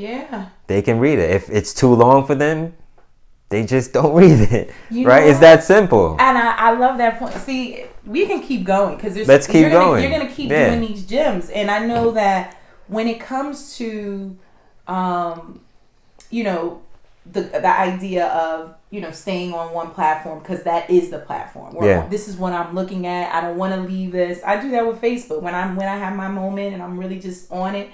they can read it. If it's too long for them, they just don't read it. Right? It's that simple. And I love that point. See, we can keep going, because let's keep going. You're going to keep doing these gems. And I know that when it comes to, the idea of, staying on one platform, because that is the platform. This is what I'm looking at. I don't want to leave this. I do that with Facebook. When I have my moment and I'm really just on it,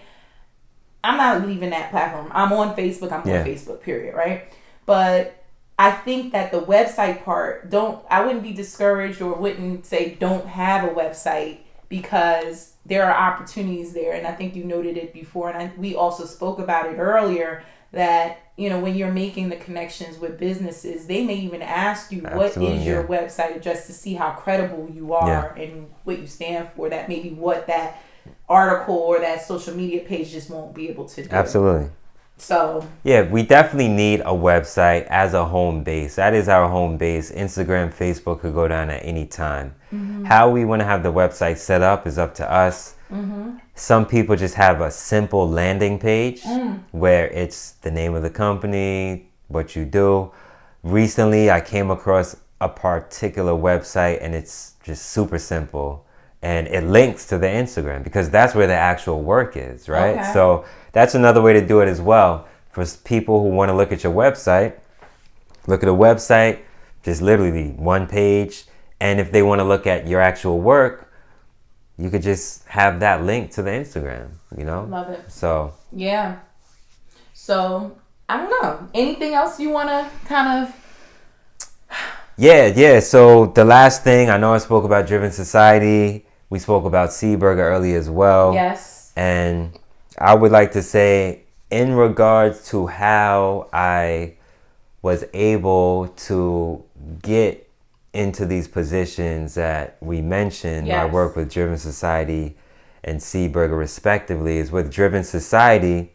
I'm not leaving that platform. I'm on Facebook. I'm on Facebook, period, right? But I think that the website part, I wouldn't be discouraged, or wouldn't say don't have a website, because there are opportunities there. And I think you noted it before, and we also spoke about it earlier, that when you're making the connections with businesses, they may even ask you, what is your website address, to see how credible you are and what you stand for. That may be what that article or that social media page just won't be able to do. Absolutely. So we definitely need a website as a home base. That is our home base. Instagram, Facebook could go down at any time. How we want to have the website set up is up to us. Some people just have a simple landing page where it's the name of the company, what you do. Recently, I came across a particular website, and it's just super simple. and it links to the Instagram because that's where the actual work is, right? Okay. So that's another way to do it as well. For people who want to look at your website, look at a website, just literally one page. And if they want to look at your actual work, you could just have that link to the Instagram, you know? Love it. So. Yeah. So, I don't know. Anything else you want to kind of... Yeah. So the last thing, I know I spoke about Driven Society. We spoke about Seaburger earlier as well. Yes. And I would like to say, in regards to how I was able to get into these positions that we mentioned, yes. I work with Driven Society and Seaburger respectively, is with Driven Society,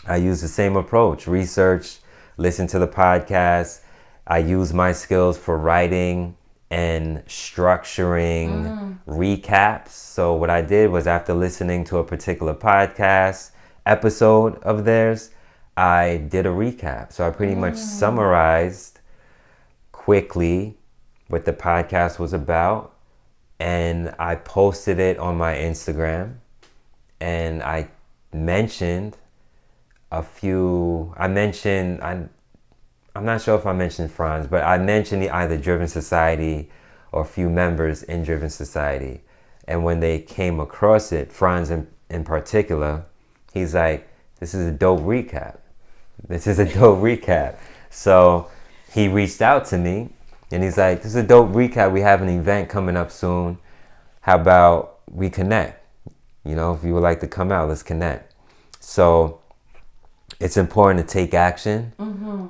I use the same approach. Research, listen to the podcast. I use my skills for writing and structuring recaps. So what I did was, after listening to a particular podcast episode of theirs, I did a recap. So I pretty much summarized quickly what the podcast was about, and I posted it on my Instagram, and I mentioned I'm not sure if I mentioned Franz, but I mentioned either Driven Society or a few members in Driven Society. And when they came across it, Franz in particular, he's like, this is a dope recap. This is a dope recap. So he reached out to me and he's like, this is a dope recap. We have an event coming up soon. How about we connect? You know, if you would like to come out, let's connect. So it's important to take action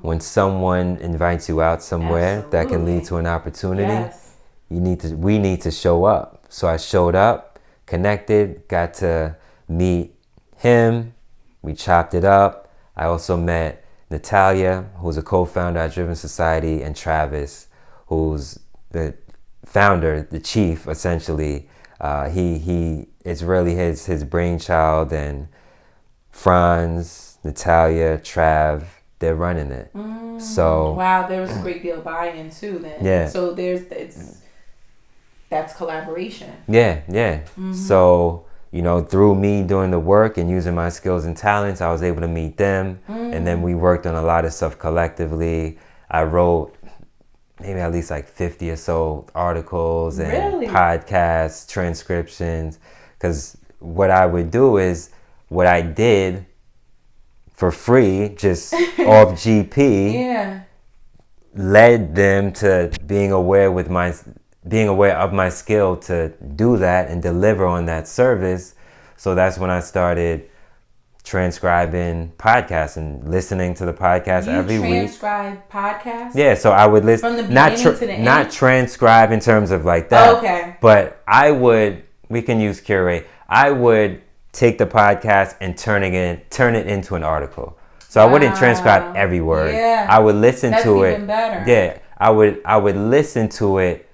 when someone invites you out somewhere. Absolutely. That can lead to an opportunity. Yes. We need to show up. So I showed up, connected, got to meet him. We chopped it up. I also met Natalia, who's a co-founder at Driven Society, and Travis, who's the founder, the chief, essentially. It's really his brainchild, and Franz, Natalia, Trav, they're running it. So wow, there was a great deal of buy-in too then. Yeah. So that's collaboration. Yeah. So, you know, through me doing the work and using my skills and talents, I was able to meet them. And then we worked on a lot of stuff collectively. I wrote maybe at least like 50 or so articles and podcasts, transcriptions. Because what I would do is, what I did for free, just off GP, led them to being aware of my skill to do that and deliver on that service. So that's when I started transcribing podcasts and listening to the podcast every week. You transcribe podcasts? Yeah, so I would listen. From the beginning to the end? Not transcribe in terms of like that. Oh, okay. But we can use Curate. I would take the podcast and turn it into an article. So I wouldn't transcribe every word. Yeah. I would listen to it. That's even better. Yeah. I would listen to it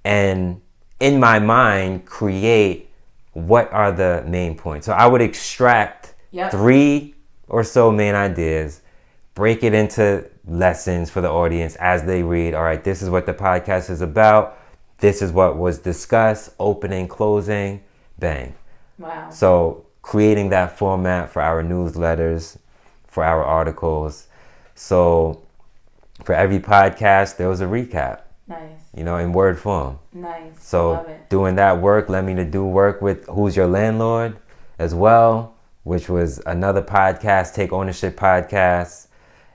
and in my mind create what are the main points. So I would extract 3 or so main ideas, break it into lessons for the audience as they read. All right, this is what the podcast is about. This is what was discussed, opening, closing, bang. Wow. So creating that format for our newsletters, for our articles. So for every podcast, there was a recap. Nice. You know, in word form. Nice. So Love it. Doing that work led me to do work with Who's Your Landlord as well, which was another podcast, Take Ownership podcast.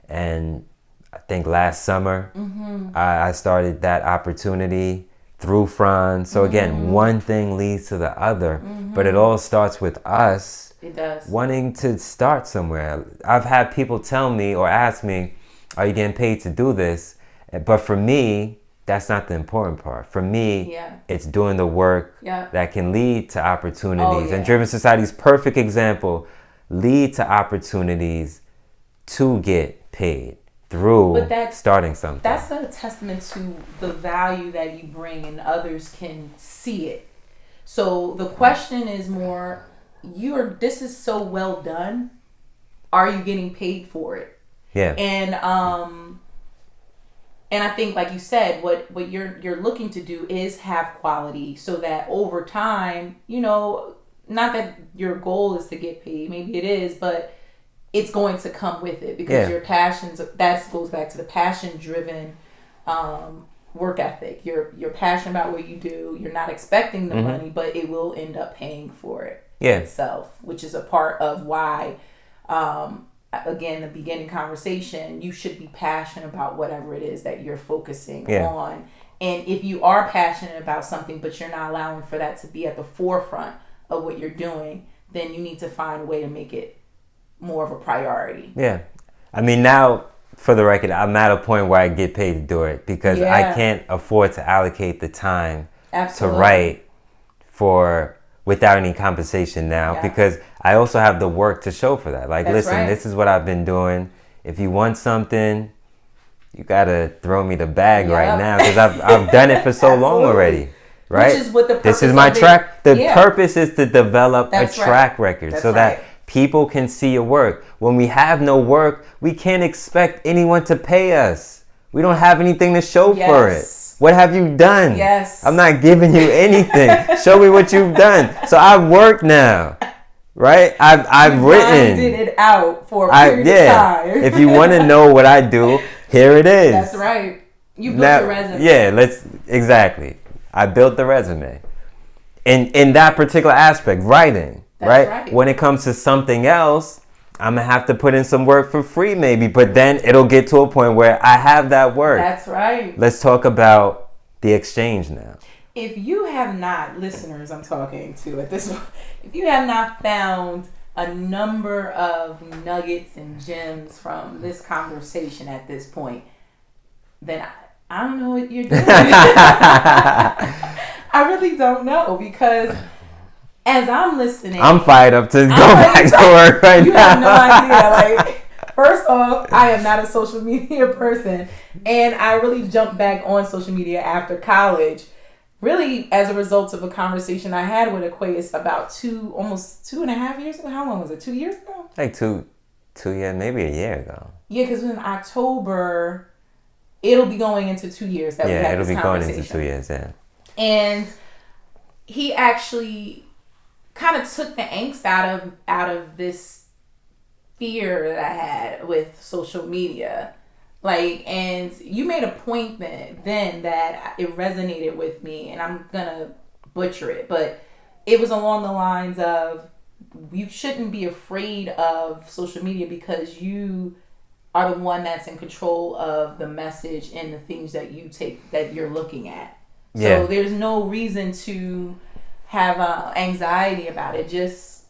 And I think last summer, I started that opportunity through Franz. So again, one thing leads to the other, but it all starts with us. It does. Wanting to start somewhere. I've had people tell me or ask me, are you getting paid to do this? But for me, that's not the important part. For me, it's doing the work that can lead to opportunities. And Driven Society's perfect example, lead to opportunities to get paid through starting something. That's a testament to the value that you bring and others can see it. So the question is more, this is so well done. Are you getting paid for it? Yeah. And And I think, like you said, what you're looking to do is have quality, so that over time, not that your goal is to get paid, maybe it is, but it's going to come with it, because your passions, that goes back to the passion-driven work ethic. You're passionate about what you do. You're not expecting the money, but it will end up paying for it itself, which is a part of why, again, the beginning conversation, you should be passionate about whatever it is that you're focusing on. And if you are passionate about something, but you're not allowing for that to be at the forefront of what you're doing, then you need to find a way to make it more of a priority. Yeah. I mean, now, for the record, I'm at a point where I get paid to do it, because I can't afford to allocate the time to write without any compensation now, because I also have the work to show for that. Like, listen, this is what I've been doing. If you want something, you gotta throw me the bag right now, because I've done it for so long already. Right? Which is what the purpose this is my track. The purpose is to develop a track record so that people can see your work. When we have no work, we can't expect anyone to pay us. We don't have anything to show for it. What have you done? Yes. I'm not giving you anything. Show me what you've done. So I've worked now. Right? I've written. Did it out for a period of time. If you want to know what I do, here it is. That's right. You built your resume. Yeah, exactly. I built the resume. In that particular aspect, writing. Right? When it comes to something else, I'm going to have to put in some work for free maybe, but then it'll get to a point where I have that work. That's right. Let's talk about the exchange now. If you have not, listeners I'm talking to at this point, if you have not found a number of nuggets and gems from this conversation at this point, then I don't know what you're doing. I really don't know, because as I'm listening, I'm fired up to go back to work right now. You have no idea. Like, first off, I am not a social media person, and I really jumped back on social media after college, really as a result of a conversation I had with Aquaus about almost 2.5 years ago. How long was it? 2 years ago? Like two years, maybe a year ago. Yeah, because in October, it'll be going into 2 years that we had this conversation. Yeah, it'll be going into 2 years, yeah. And he actually kind of took the angst out of this fear that I had with social media. Like, and you made a point then that it resonated with me, and I'm gonna butcher it, but it was along the lines of, you shouldn't be afraid of social media because you are the one that's in control of the message and the things that you're looking at. So there's no reason to have anxiety about it. Just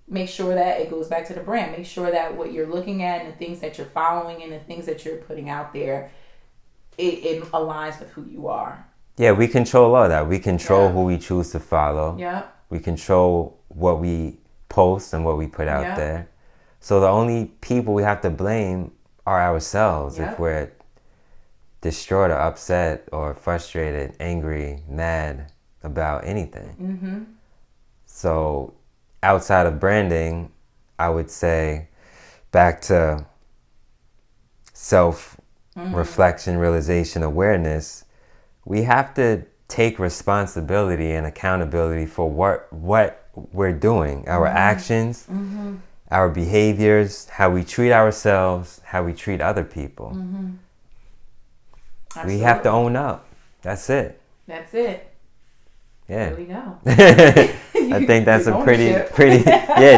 make sure that it goes back to the brand. Make sure that what you're looking at and the things that you're following and the things that you're putting out there, it aligns with who you are. Yeah, we control all that. We control who we choose to follow. Yeah. We control what we post and what we put out there. So the only people we have to blame are ourselves if we're distraught or upset or frustrated, angry, mad about anything. Mm-hmm. So outside of branding, I would say back to self-reflection, realization, awareness, we have to take responsibility and accountability for what we're doing, our actions, our behaviors, how we treat ourselves, how we treat other people. We have to own up. That's it. That's it. Yeah. There we go. I think that's a pretty,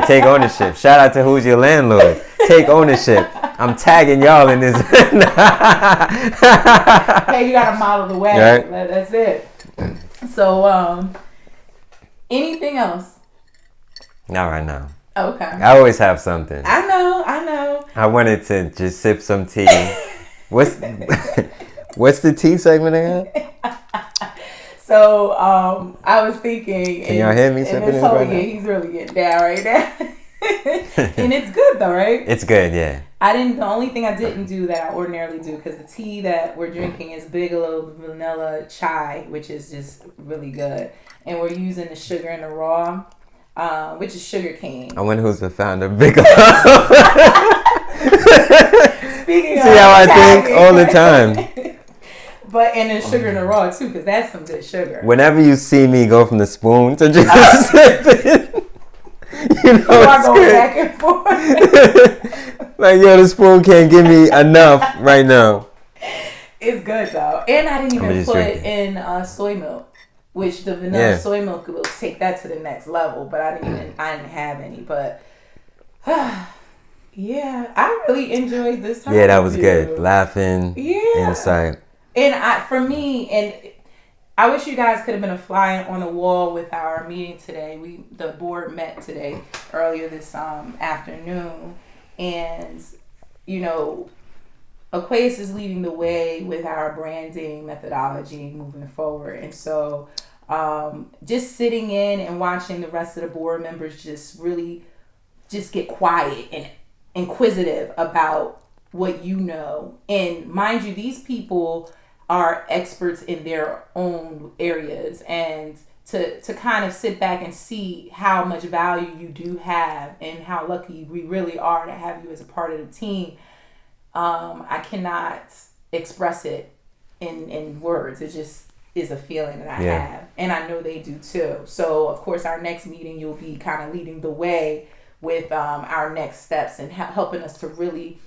take ownership. Shout out to Who's Your Landlord. Take ownership. I'm tagging y'all in this. Hey, you gotta model the way. Right? That's it. So, anything else? Not right now. Okay. I always have something. I know. I wanted to just sip some tea. What's the tea segment again? So, I was thinking. Can y'all hear me sipping this right now? He's really getting down right now. And it's good though, right? It's good, yeah. The only thing I didn't do that I ordinarily do, because the tea that we're drinking is Bigelow Vanilla Chai, which is just really good. And we're using the sugar in the raw, which is sugar cane. I wonder who's the founder of Bigelow. Speaking See how I think all the time. But and then sugar in the raw too, because that's some good sugar. Whenever you see me go from the spoon to just sipping, you know I go good. back and forth. Like, yo, the spoon can't give me enough right now. It's good though, and I didn't even put in soy milk, which the vanilla soy milk will take that to the next level. But I didn't have any. But yeah, I really enjoyed this time. Yeah, that was good. Laughing, insight. And for me, and I wish you guys could have been a fly on the wall with our meeting today. The board met today earlier this afternoon, and you know, Aquaus is leading the way with our branding methodology moving forward, and so just sitting in and watching the rest of the board members just really just get quiet and inquisitive about what you know. And mind you, these people are experts in their own areas, and to kind of sit back and see how much value you do have and how lucky we really are to have you as a part of the team. I cannot express it in words. It just is a feeling that I have, and I know they do too. So of course our next meeting, you'll be kind of leading the way with our next steps and helping us to really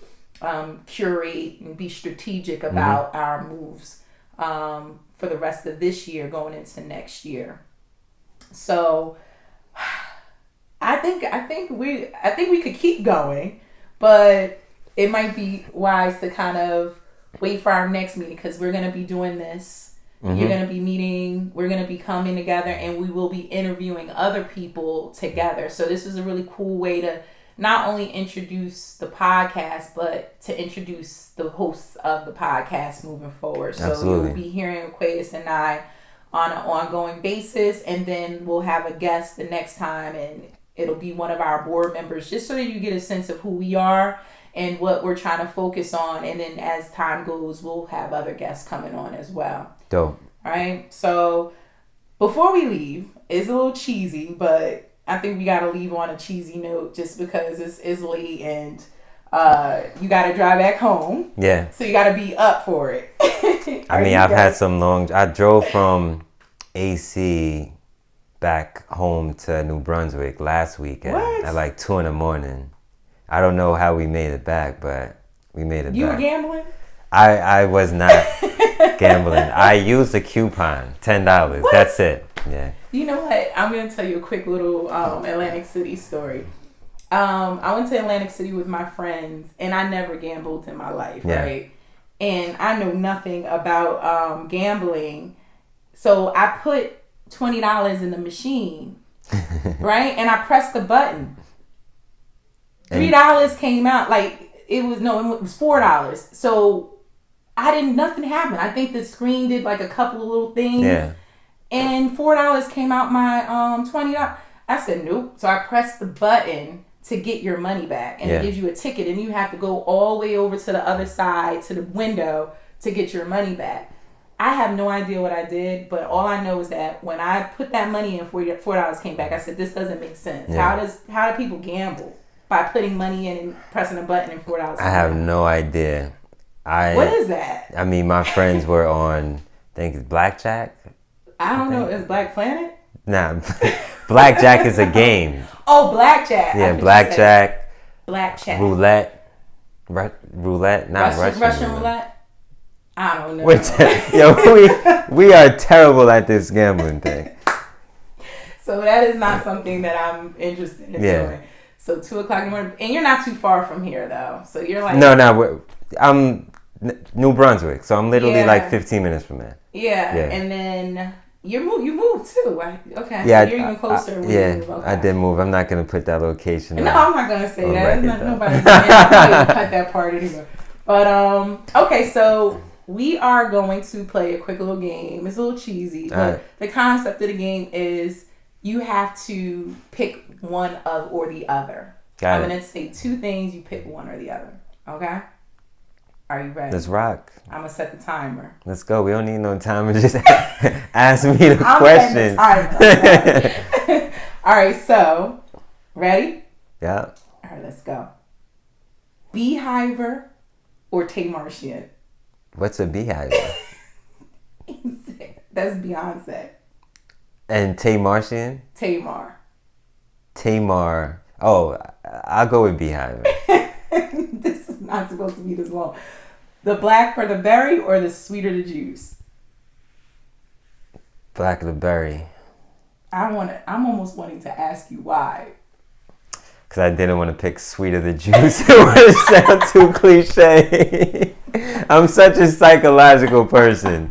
curate and be strategic about our moves for the rest of this year going into next year. So I think we could keep going, but it might be wise to kind of wait for our next meeting, because we're going to be doing this. You're going to be meeting, we're going to be coming together, and we will be interviewing other people together. So this is a really cool way to not only introduce the podcast, but to introduce the hosts of the podcast moving forward. So Absolutely. You'll be hearing Aquaus and I on an ongoing basis, and then we'll have a guest the next time, and it'll be one of our board members, just so that you get a sense of who we are and what we're trying to focus on. And then as time goes, we'll have other guests coming on as well. Dope. All right. So before we leave, it's a little cheesy, but I think we got to leave on a cheesy note just because it's late and you got to drive back home. Yeah. So you got to be up for it. I've had some I drove from AC back home to New Brunswick last weekend at like 2 a.m. I don't know how we made it back, but we made it back. You were gambling? I was not gambling. I used a coupon, $10. What? That's it. Yeah. You know what? I'm going to tell you a quick little Atlantic City story. I went to Atlantic City with my friends, and I never gambled in my life, right? And I know nothing about gambling. So I put $20 in the machine, right? And I pressed the button. $3 came out. Like, it was $4. So nothing happened. I think the screen did like a couple of little things. Yeah. And $4 came out my $20. I said nope. So I pressed the button to get your money back, and it gives you a ticket, and you have to go all the way over to the other side to the window to get your money back. I have no idea what I did, but all I know is that when I put that money in, $4 came back. I said, this doesn't make sense. Yeah. How do people gamble? By putting money in and pressing a button and $4. I have no idea. What is that? I mean, my friends were on, I think it's blackjack. I don't know. Is Black Planet? Nah, blackjack is a game. Oh, blackjack. Yeah, blackjack. Blackjack. Roulette. Roulette, not Russian roulette. I don't know. We are terrible at this gambling thing. So that is not something that I'm interested in doing. So 2 o'clock in the morning, and you're not too far from here though. So you're like I'm New Brunswick, so I'm literally like 15 minutes from there. Yeah, and then you moved too. Okay, yeah, so you're even closer. I did move. I'm not gonna put that location. No, I'm not gonna say that. Nobody cut that part anymore. But okay, so we are going to play a quick little game. It's a little cheesy, but the concept of the game is you have to pick one of or the other. I'm going to say 2 things. You pick one or the other. Okay? Are you ready? Let's rock. I'm going to set the timer. Let's go. We don't need no timer. Just ask me the questions. All right. So, ready? Yeah. All right. Let's go. Beehiver or Tay Martian? What's a beehiver? That's Beyonce. And Martian? Tamar. Oh, I'll go with Beehive. This is not supposed to be this long. The black for the berry or the sweeter the juice? Black of the berry. I'm almost wanting to ask you why. Because I didn't want to pick sweeter the juice. It would sound too cliche. I'm such a psychological person.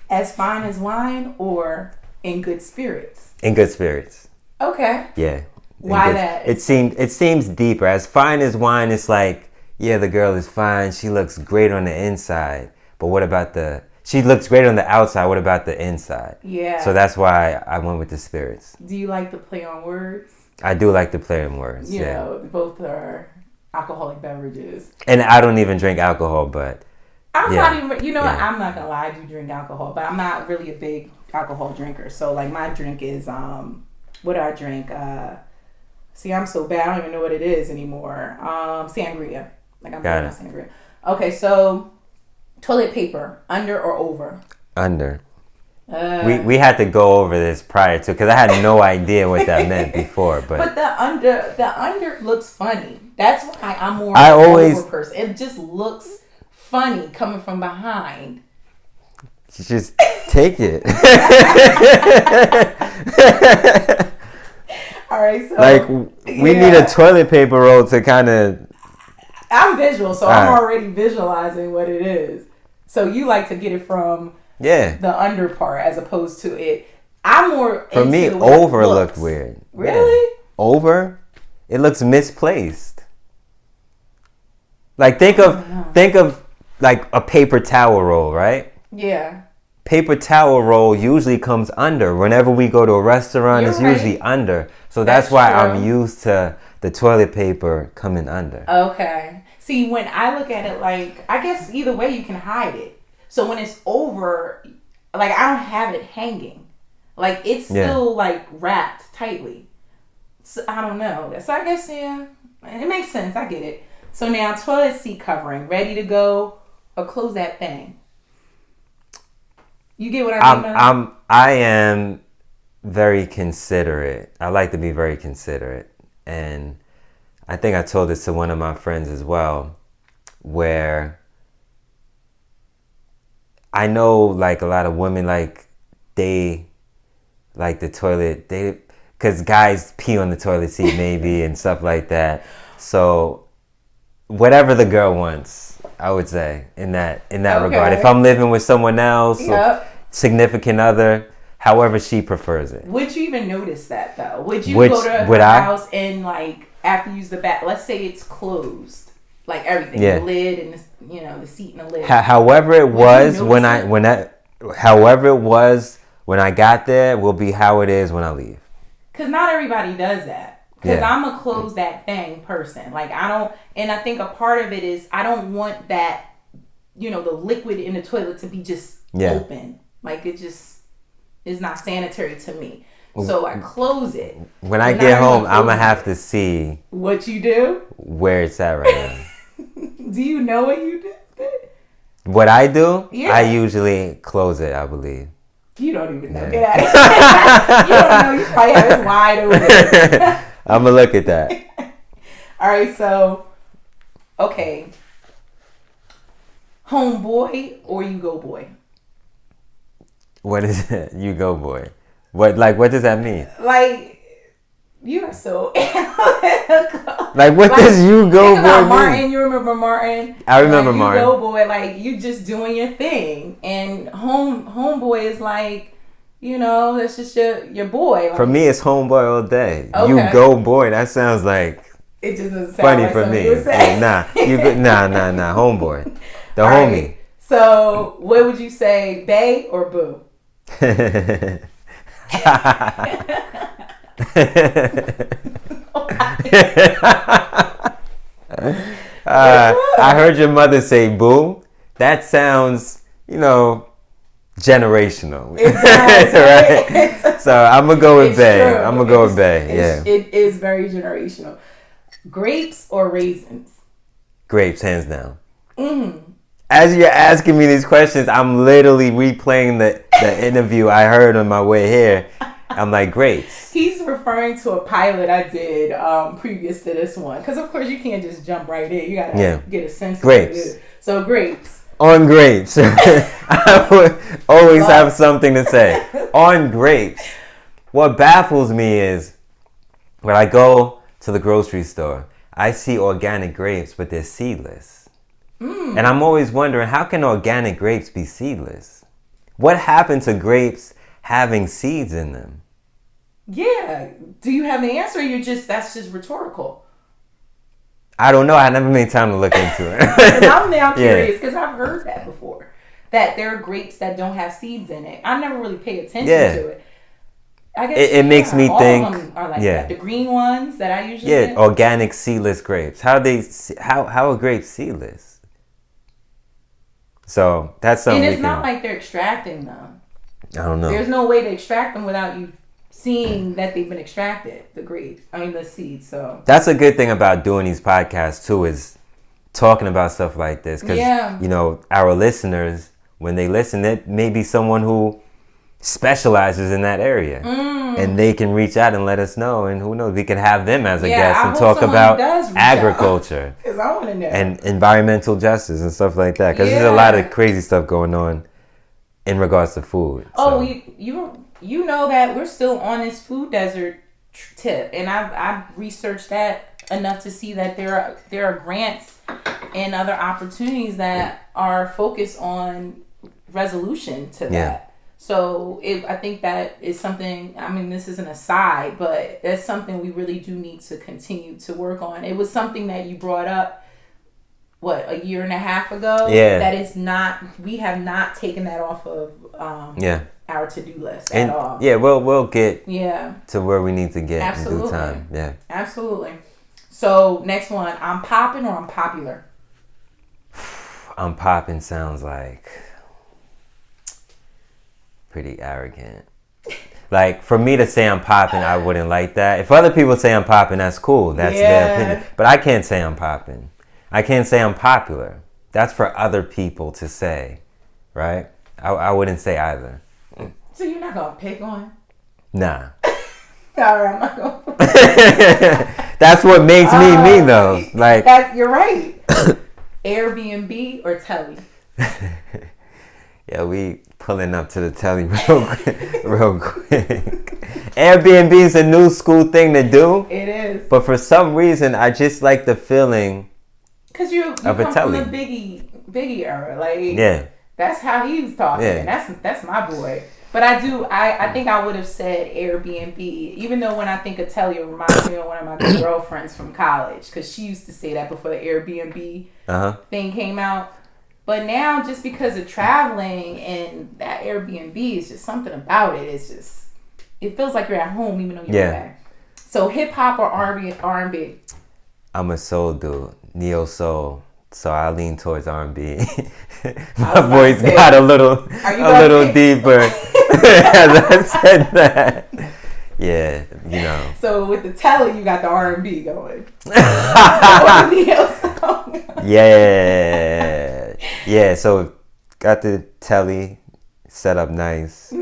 As fine as wine or in good spirits? In good spirits. Okay. Yeah. Why that? It seems deeper. As fine as wine, it's like, yeah, the girl is fine. She looks great on the inside. But what about she looks great on the outside. What about the inside? Yeah. So that's why I went with the spirits. Do you like to play on words? I do like to play on words. You know, both are alcoholic beverages. And I don't even drink alcohol, but I'm not even, what, I'm not going to lie, I do drink alcohol, but I'm not really a big alcohol drinker. So, like, my drink is, what do I drink? See, I'm so bad, I don't even know what it is anymore. Sangria. Like, I'm drinking sangria. Okay, so, toilet paper, under or over? Under. We had to go over this prior to, because I had no idea what that meant before. But the under looks funny. That's why I'm more over person. It just looks funny coming from behind. Just take it. All right, so like we need a toilet paper roll to kind of. I'm visual, so I'm already visualizing what it is. So you like to get it from the under part as opposed to it. I'm more for into me. Over looked weird. Really? Yeah. Over, it looks misplaced. Like think of like a paper towel roll, right? Yeah. Paper towel roll usually comes under. Whenever we go to a restaurant, it's usually under. So that's why true. I'm used to the toilet paper coming under. Okay. See, when I look at it, like, I guess either way you can hide it. So when it's over, like, I don't have it hanging. Like, it's still, like, wrapped tightly. So, I don't know. So I guess, it makes sense. I get it. So now, toilet seat covering, ready to go, or close that thing. You get what I mean? I am very considerate. I like to be very considerate. And I think I told this to one of my friends as well, where I know like a lot of women, like they like the toilet, because guys pee on the toilet seat maybe and stuff like that. So whatever the girl wants, I would say in that regard. If I'm living with someone else, or significant other, however she prefers it. Would you even notice that though? Would you go to her house and like after you use the bath? Let's say it's closed, like everything, the lid and the seat and the lid. However it was when I got there will be how it is when I leave. Because not everybody does that. Because I'm a close that thing person. Like I don't, and I think a part of it is I don't want that, the liquid in the toilet to be just open. Like it just is not sanitary to me. So I close it. When I get home, I'm going to have to see. What you do? Where it's at right now. Do you know what you do? What I do? Yeah. I usually close it, I believe. You don't even know. Get out of here. You don't know. You probably have it wide open. I'm going to look at that. All right, so, okay. Homeboy or you go boy? What is it? You go boy. What does that mean? Like, you are so analytical. Like, what does you go boy mean? Martin, you remember Martin? I remember Martin. You go boy, like, you just doing your thing. And homeboy is like, that's just your boy. Like, for me, it's homeboy all day. Okay. You go boy, that sounds like it just doesn't sound funny like for me. Nah, homeboy. The all homie. Right. So, what would you say, bae or boo? I heard your mother say boo. That sounds, generational. It does, right? So I'm going to go with bae. I'm going to go with bae. Yeah. It is very generational. Grapes or raisins? Grapes, hands down. as you're asking me these questions, I'm literally replaying the interview I heard on my way here. I'm like, grapes. He's referring to a pilot I did previous to this one. Because, of course, you can't just jump right in. You got to get a sense grapes. of it. So, grapes. On grapes. I would always have something to say. On grapes. What baffles me is when I go to the grocery store, I see organic grapes, but they're seedless. And I'm always wondering, how can organic grapes be seedless? What happened to grapes having seeds in them? Yeah. Do you have the answer? Or that's just rhetorical? I don't know. I never made time to look into it. I'm now curious because I've heard that before. That there are grapes that don't have seeds in it. I never really pay attention to it. I guess it makes me think. All of them are like that. The green ones that I usually get. Organic seedless grapes. How are grapes seedless? So that's something. And it's not like they're extracting them. I don't know. There's no way to extract them without you seeing that they've been extracted. The seeds. So that's a good thing about doing these podcasts too, is talking about stuff like this, because our listeners, when they listen, it may be someone who specializes in that area, and they can reach out and let us know, and who knows, we can have them as a guest and talk about agriculture I want to know. and environmental justice and stuff like that, because there's a lot of crazy stuff going on in regards to food. You know that we're still on this food desert tip, and I've researched that enough to see that there are grants and other opportunities that are focused on resolution to that. So I think that is something, I mean, this is an aside, but that's something we really do need to continue to work on. It was something that you brought up, a year and a half ago? Yeah. That is not, we have not taken that off of our to-do list at all. Yeah, we'll get to where we need to get in due time. Yeah. Absolutely. So, next one, I'm popping or I'm popular? I'm popping sounds like pretty arrogant. Like, for me to say I'm popping, I wouldn't like that. If other people say I'm popping, that's cool. That's their opinion. But I can't say I'm popping. I can't say I'm popular. That's for other people to say, right? I wouldn't say either. So you're not going to pick one? Nah. All right, I'm not going to. That's what makes me though. Like, you're right. Airbnb or telly? Yeah, we pulling up to the telly real quick. Airbnb is a new school thing to do. It is. But for some reason, I just like the feeling because you come from the Biggie era. Like, that's how he was talking. Yeah. That's my boy. But I think I would have said Airbnb, even though when I think of telly, it reminds me of one of my girlfriends from college, because she used to say that before the Airbnb thing came out. But now, just because of traveling and that Airbnb is just something about it. It's just, it feels like you're at home even though you're back. So hip hop or R&B? I'm a soul dude, neo soul. So I lean towards R&B. My voice got a little deeper as I said that. Yeah, you know. So with the telly, you got the R&B going. Yeah. So got the telly set up nice.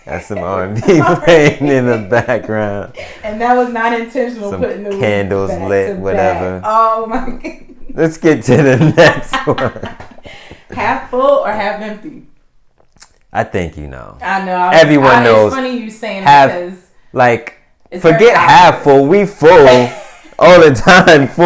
Got some R&B playing in the background. And that was not intentional. Some putting the candles lit, whatever. Oh my God. Let's get to the next one. Half full or half empty? I think you know. I know. Everyone knows. It's funny you saying half, because like, forget half full. We full all the time. Full.